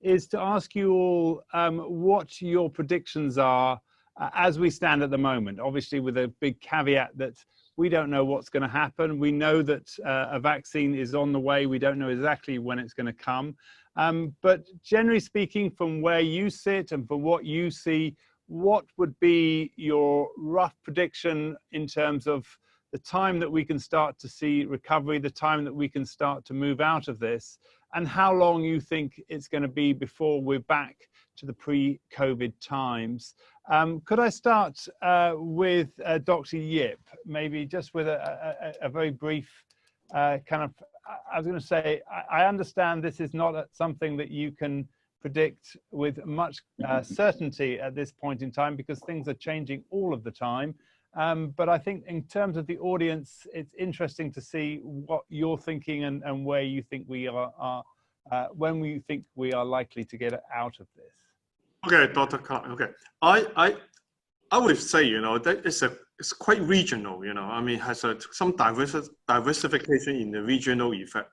is to ask you all what your predictions are as we stand at the moment. Obviously, with a big caveat that we don't know what's going to happen. We know that a vaccine is on the way. We don't know exactly when it's going to come. But generally speaking, from where you sit and from what you see, what would be your rough prediction in terms of the time that we can start to see recovery, the time that we can start to move out of this, and how long you think it's going to be before we're back to the pre-COVID times? Could I start with Dr. Yip, maybe just with a very brief kind of, I was going to say, I understand this is not something that you can predict with much certainty at this point in time because things are changing all of the time. But I think in terms of the audience, it's interesting to see what you're thinking and where you think we are, when we think we are likely to get out of this. Okay, Dr. Clark. Okay, I would say, that it's quite regional. I mean, has some diversification in the regional effect.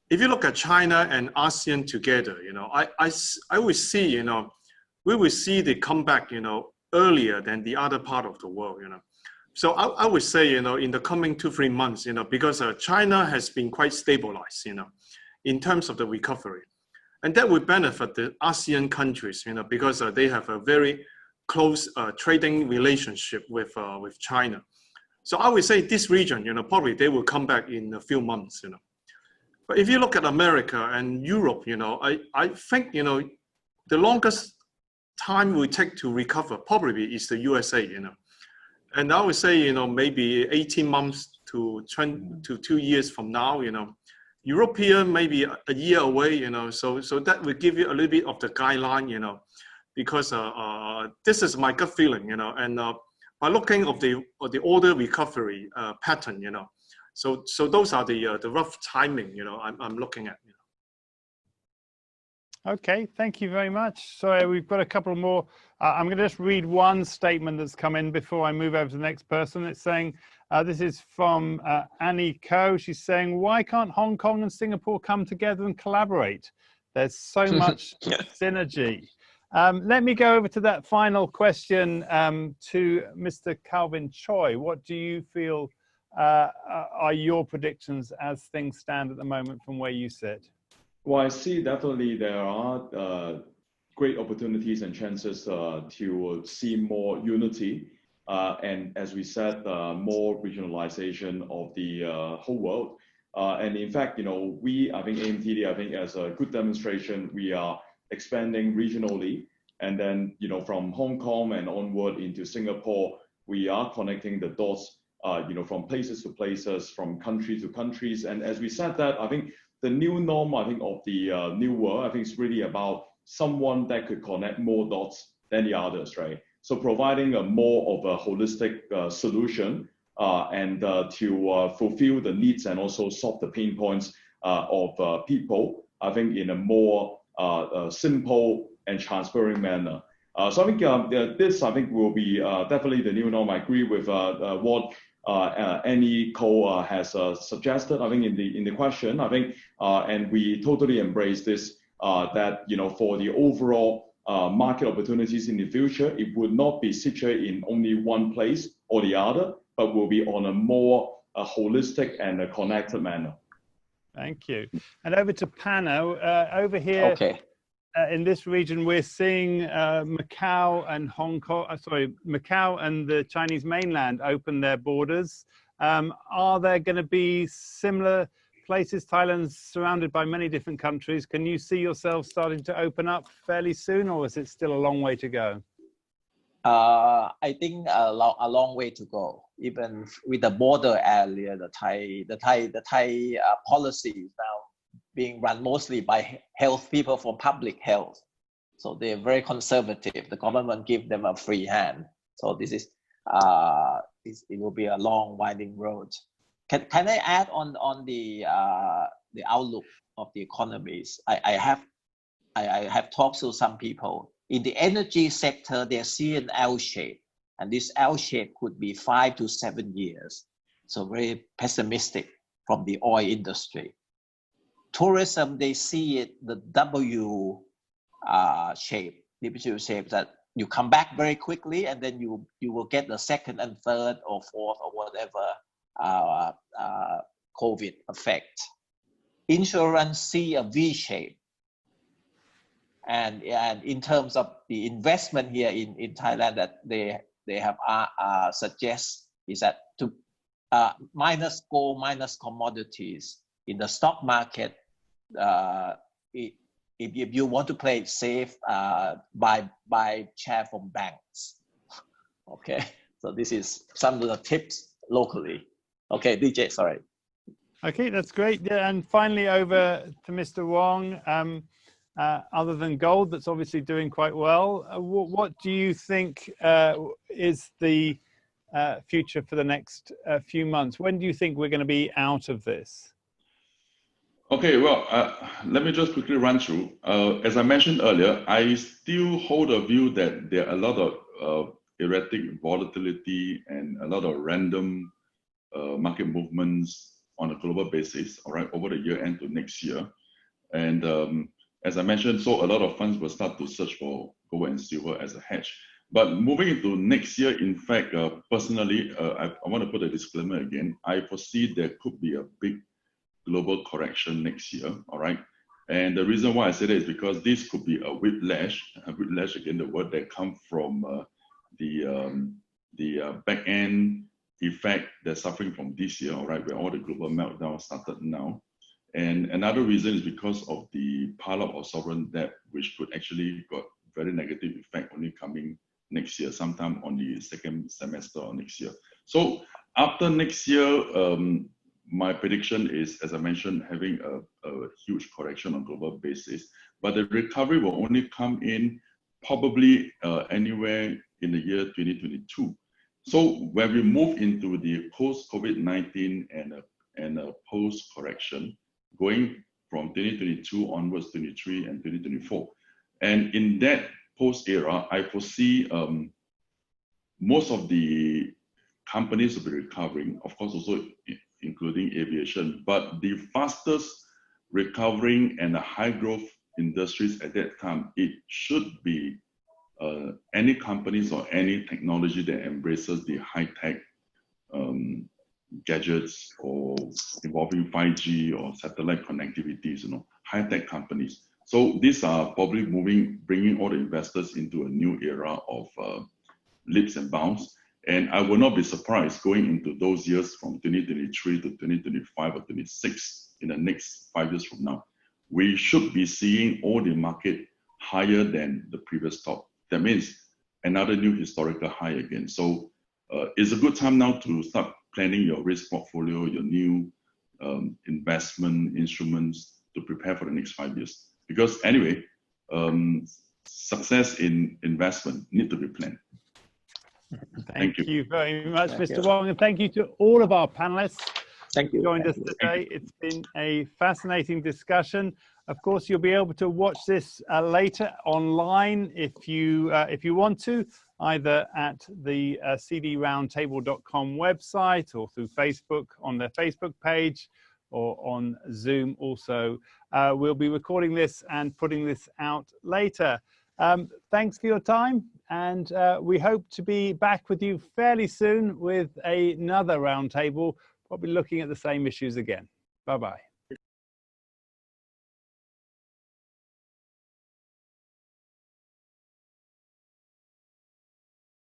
If you look at China and ASEAN together, I would see, we will see the comeback, earlier than the other part of the world, So I would say, in the coming 2-3 months, because China has been quite stabilized, in terms of the recovery. And that would benefit the ASEAN countries, because they have a very close trading relationship with China. So I would say this region, probably they will come back in a few months, But if you look at America and Europe, I think, the longest time we take to recover probably is the USA, And I would say, maybe 18 months to 2 years from now, European maybe a year away, so that will give you a little bit of the guideline, because this is my gut feeling, and by looking of the order recovery pattern, so those are the rough timing, I'm looking at. Okay, thank you very much. Sorry, we've got a couple more. I'm going to just read one statement that's come in before I move over to the next person. It's saying, this is from Annie Ko. She's saying, why can't Hong Kong and Singapore come together and collaborate? There's so much synergy. Let me go over to that final question to Mr. Calvin Choi. What do you feel are your predictions as things stand at the moment from where you sit? Well, I see definitely there are great opportunities and chances to see more unity. And as we said, more regionalization of the whole world. And in fact, I think AMTD, I think as a good demonstration, we are expanding regionally. And then, from Hong Kong and onward into Singapore, we are connecting the dots, from places to places, from country to countries. And as we said that, I think the new norm, I think, of the new world, I think it's really about someone that could connect more dots than the others, right? So providing a more of a holistic solution and to fulfill the needs and also solve the pain points of people, I think in a more simple and transparent manner. So I think this, I think, will be definitely the new norm. I agree with what Annie Cole has suggested. I think in the question, I think, and we totally embrace this. That for the overall market opportunities in the future, it would not be situated in only one place or the other, but will be on a more holistic and a connected manner. Thank you. And over to Pano. Over here, Okay. In this region, we're seeing Macau and Hong Kong, Macau and the Chinese mainland open their borders. Are there going to be similar places? Thailand's surrounded by many different countries. Can you see yourself starting to open up fairly soon, or is it still a long way to go? I think a long way to go. Even with the border area, the Thai policy is now being run mostly by health people for public health. So they're very conservative. The government give them a free hand. So this is it will be a long winding road. Can I add on the outlook of the economies? I have talked to some people in the energy sector. They see an L shape, and this L shape could be 5 to 7 years. So very pessimistic from the oil industry. Tourism, they see it the W shape, that you come back very quickly, and then you will get the second and third or fourth or whatever COVID effect. Insurance see a V shape, and in terms of the investment here in Thailand, that they have suggest is that to minus gold, minus commodities in the stock market. If you want to play it safe, buy share from banks. Okay, so this is some of the tips locally. Okay, DJ, sorry. Okay, that's great. Yeah, and finally over to Mr. Wong. Other than gold, that's obviously doing quite well. What do you think is the future for the next few months? When do you think we're going to be out of this? Okay, well, let me just quickly run through. As I mentioned earlier, I still hold a view that there are a lot of erratic volatility and a lot of random market movements on a global basis, all right, over the year end to next year. And as I mentioned, so a lot of funds will start to search for gold and silver as a hedge. But moving into next year, in fact, personally, I want to put a disclaimer again. I foresee there could be a big global correction next year, all right? And the reason why I say that is because this could be a whiplash again, the word that comes from the back end effect that's suffering from this year, all right, where all the global meltdown started now. And another reason is because of the pile-up of sovereign debt, which could actually got very negative effect only coming next year, sometime on the second semester of next year. So after next year, my prediction is, as I mentioned, having a huge correction on global basis, but the recovery will only come in probably anywhere in the year 2022. So when we move into the post-COVID-19 and a post-correction, going from 2022 onwards, 23 and 2024. And in that post-era, I foresee most of the companies will be recovering, of course also including aviation, but the fastest recovering and the high growth industries at that time, it should be any companies or any technology that embraces the high-tech gadgets or involving 5G or satellite connectivities, you know, high-tech companies. So these are probably bringing all the investors into a new era of leaps and bounds. And I will not be surprised going into those years from 2023 to 2025 or 26 in the next 5 years from now. We should be seeing all the market higher than the previous top. That means another new historical high again. So it's a good time now to start planning your risk portfolio, your new investment instruments to prepare for the next 5 years. Because anyway, success in investment need to be planned. Thank you very much, Thank Mr. you. Wong, and thank you to all of our panelists Thank who you. joined us Thank you. today. It's been a fascinating discussion. Of course, you'll be able to watch this later online if you want to, either at the cdroundtable.com website or through Facebook on their Facebook page or on Zoom also. We'll be recording this and putting this out later. Thanks for your time, and we hope to be back with you fairly soon with another roundtable, probably looking at the same issues again. Bye-bye.